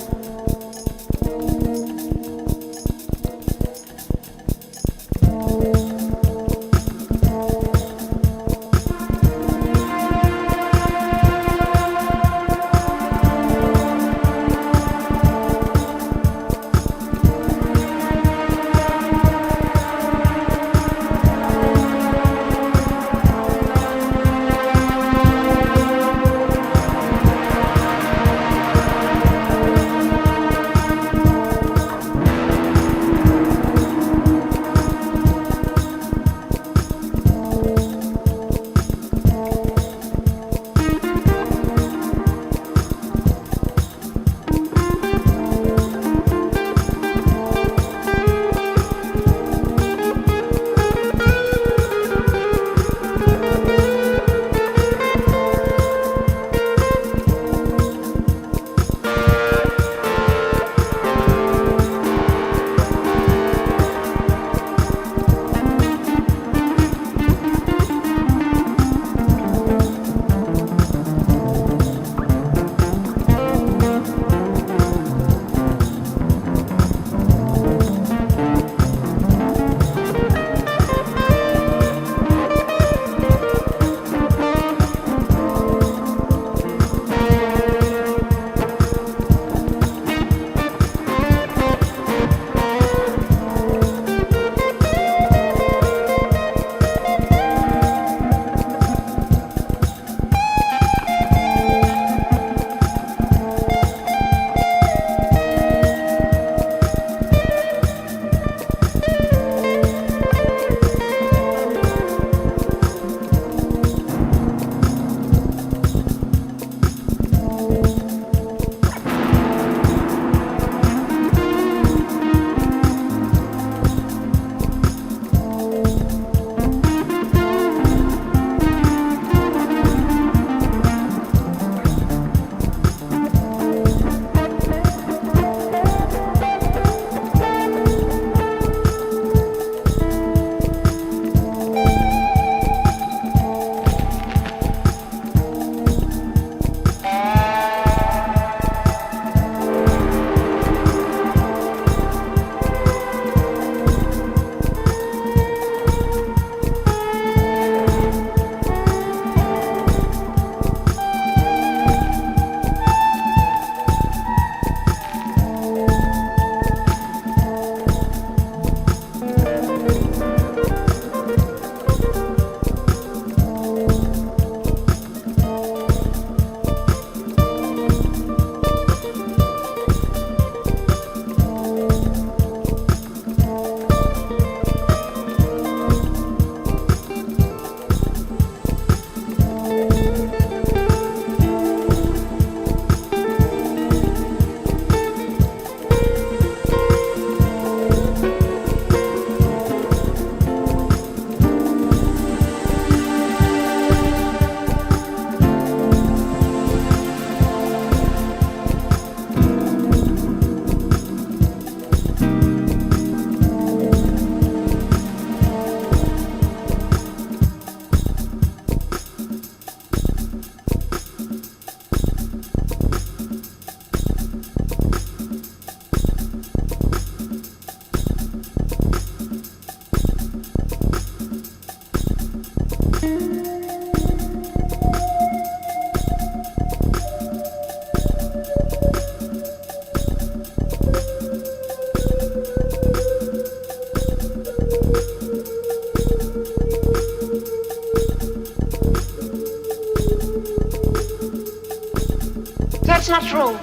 That's not true.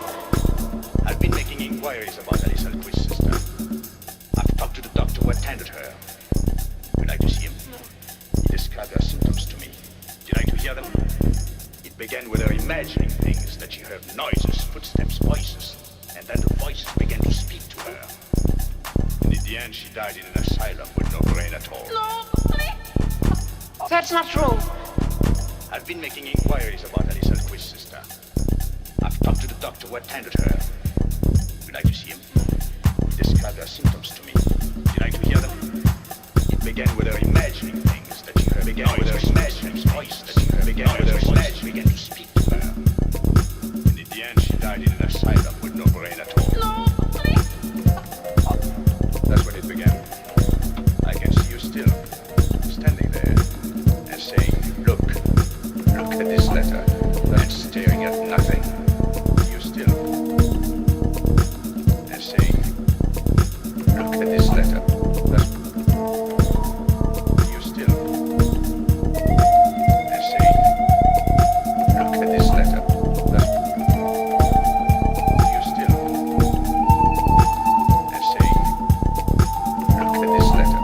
I've been making inquiries about Alice Alquist's sister. I've talked to the doctor who attended her. Would you like to see him? He described her symptoms to me. Would you like to hear them? It began with her imagining things, that she heard noises, footsteps, voices, and then the voices began to speak to her. And in the end, she died in an asylum with no brain at all. No, please. That's not true. I've been making inquiries about Alice Alquist's sister. I've talked to the doctor who attended her. Would you like to see him? He described her symptoms to me. Would you like to hear them? It began with her imagining things, that she heard began with her imagining voice, that she heard began with her imagining began to speak to her. And in the end, she died in an asylum with no brain at all. No, please. That's when it began. I can see you still, standing there, and saying, look at this letter, and staring at nothing. You still, and saying, look at this letter. That's you still, and saying, look at this letter. That's you still, and saying, look at this letter.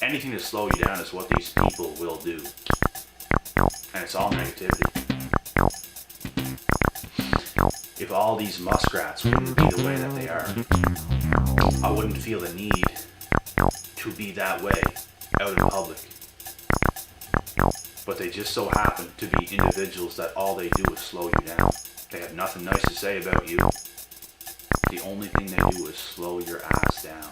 Anything to slow you down is what these people will do. And it's all negativity. If all these muskrats wouldn't be the way that they are, I wouldn't feel the need to be that way out in public. But they just so happen to be individuals that all they do is slow you down. They have nothing nice to say about you. The only thing they do is slow your ass down.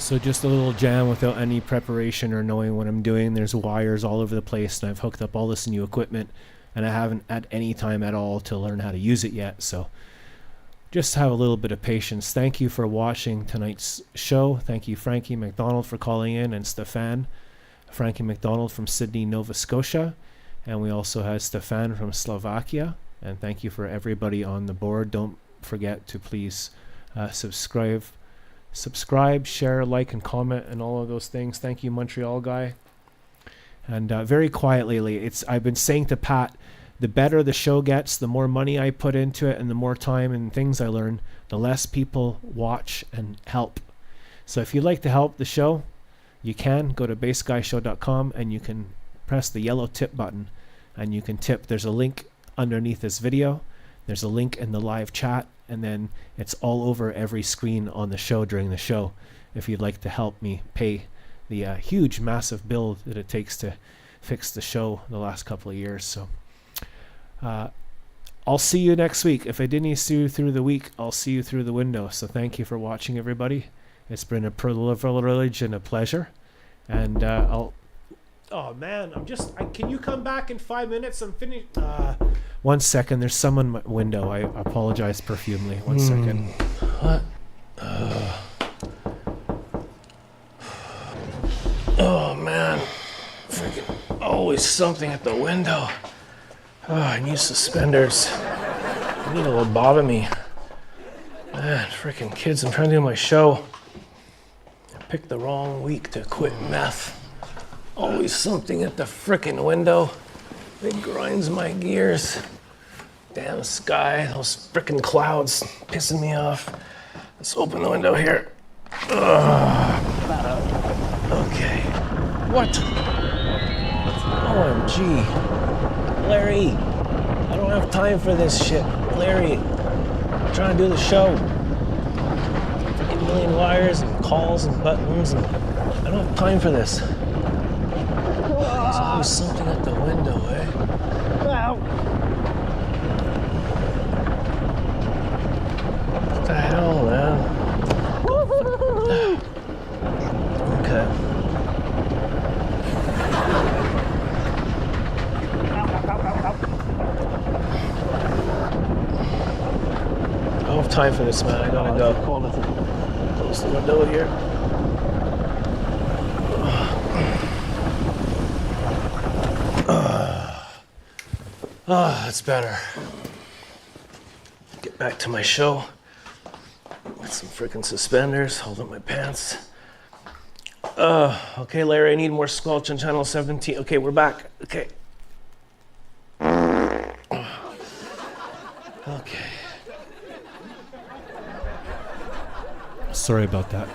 So just a little jam without any preparation or knowing what I'm doing. There's wires all over the place, and I've hooked up all this new equipment, and I haven't had any time at all to learn how to use it yet. So just have a little bit of patience. Thank you for watching tonight's show. Thank you, Frankie McDonald, for calling in, and Stefan. Frankie McDonald from Sydney, Nova Scotia. And we also had Stefan from Slovakia. And thank you for everybody on the board. Don't forget to please subscribe, share, like, and comment, and all of those things. Thank you, Montreal guy. And very quiet lately. I've been saying to Pat, the better the show gets, the more money I put into it, and the more time and things I learn, the less people watch and help. So if you'd like to help the show, you can go to bassguyshow.com and you can press the yellow tip button and you can tip. There's a link underneath this video. There's a link in the live chat, and then it's all over every screen on the show during the show if you'd like to help me pay the huge, massive bill that it takes to fix the show the last couple of years. So I'll see you next week. If I didn't see you through the week, I'll see you through the window. So thank you for watching, everybody. It's been a privilege and a pleasure. And oh man, can you come back in 5 minutes? I'm finished. 1 second, there's someone in my window. I apologize profusely. 1 second. What? Oh man, freaking always something at the window. Oh, I need suspenders. I need a lobotomy. Man, freaking kids, I'm trying to do my show. I picked the wrong week to quit meth. Always something at the frickin' window. It grinds my gears. Damn sky, those frickin' clouds pissing me off. Let's open the window here. Okay. What? OMG. Larry, I don't have time for this shit. Larry, I'm trying to do the show. A million wires and calls and buttons, and I don't have time for this. There's always something at the window, eh? What the hell, man? Okay. I don't have time for this, man. I gotta go. Close the window here. That's better. Get back to my show. With some freaking suspenders. Hold up my pants. Okay, Larry, I need more squelch on channel 17. Okay, we're back. Okay. Okay. Sorry about that.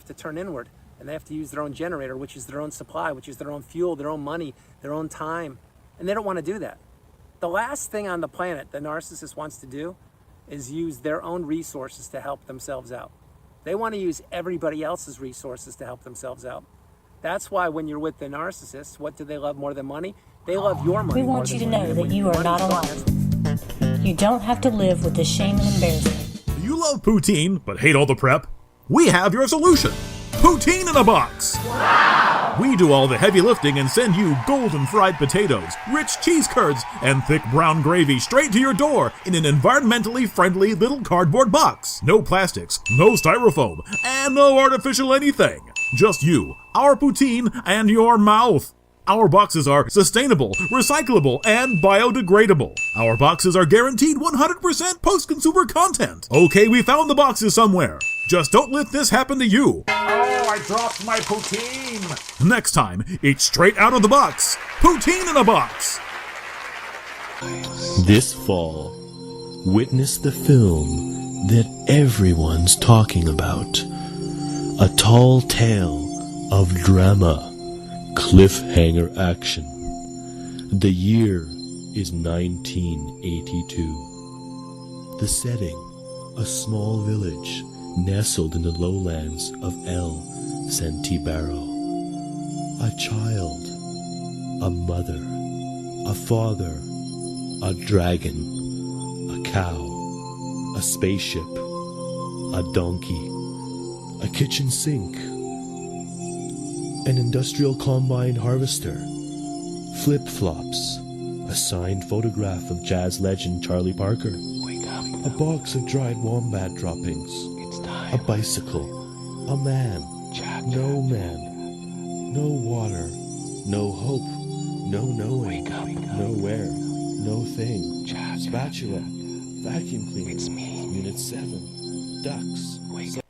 To turn inward, and they have to use their own generator, which is their own supply, which is their own fuel, their own money, their own time, and they don't want to do that. The last thing on the planet the narcissist wants to do is use their own resources to help themselves out. They want to use everybody else's resources to help themselves out. That's why when you're with the narcissist, what do they love more than money? They love your money. We want you to know that you are not alone. You don't have to live with the shame and embarrassment. Do you love poutine but hate all the prep? We have your solution. Poutine in a box. Wow! We do all the heavy lifting and send you golden fried potatoes, rich cheese curds, and thick brown gravy straight to your door in an environmentally friendly little cardboard box. No plastics, no styrofoam, and no artificial anything. Just you, our poutine, and your mouth. Our boxes are sustainable, recyclable, and biodegradable. Our boxes are guaranteed 100% post-consumer content. Okay, we found the boxes somewhere. Just don't let this happen to you. Oh, I dropped my poutine. Next time, eat straight out of the box. Poutine in a box. This fall, witness the film that everyone's talking about. A tall tale of drama, cliffhanger action. The year is 1982. The setting, a small village nestled in the lowlands of El Santibaro. A child, a mother, a father, a dragon, a cow, a spaceship, a donkey, a kitchen sink, An industrial combine harvester. Flip-flops. A signed photograph of jazz legend Charlie Parker. A box of dried wombat droppings. A bicycle. A man. No man. No water. No hope. No knowing. Nowhere. No thing. Spatula. Vacuum cleaner. Unit 7. Ducks.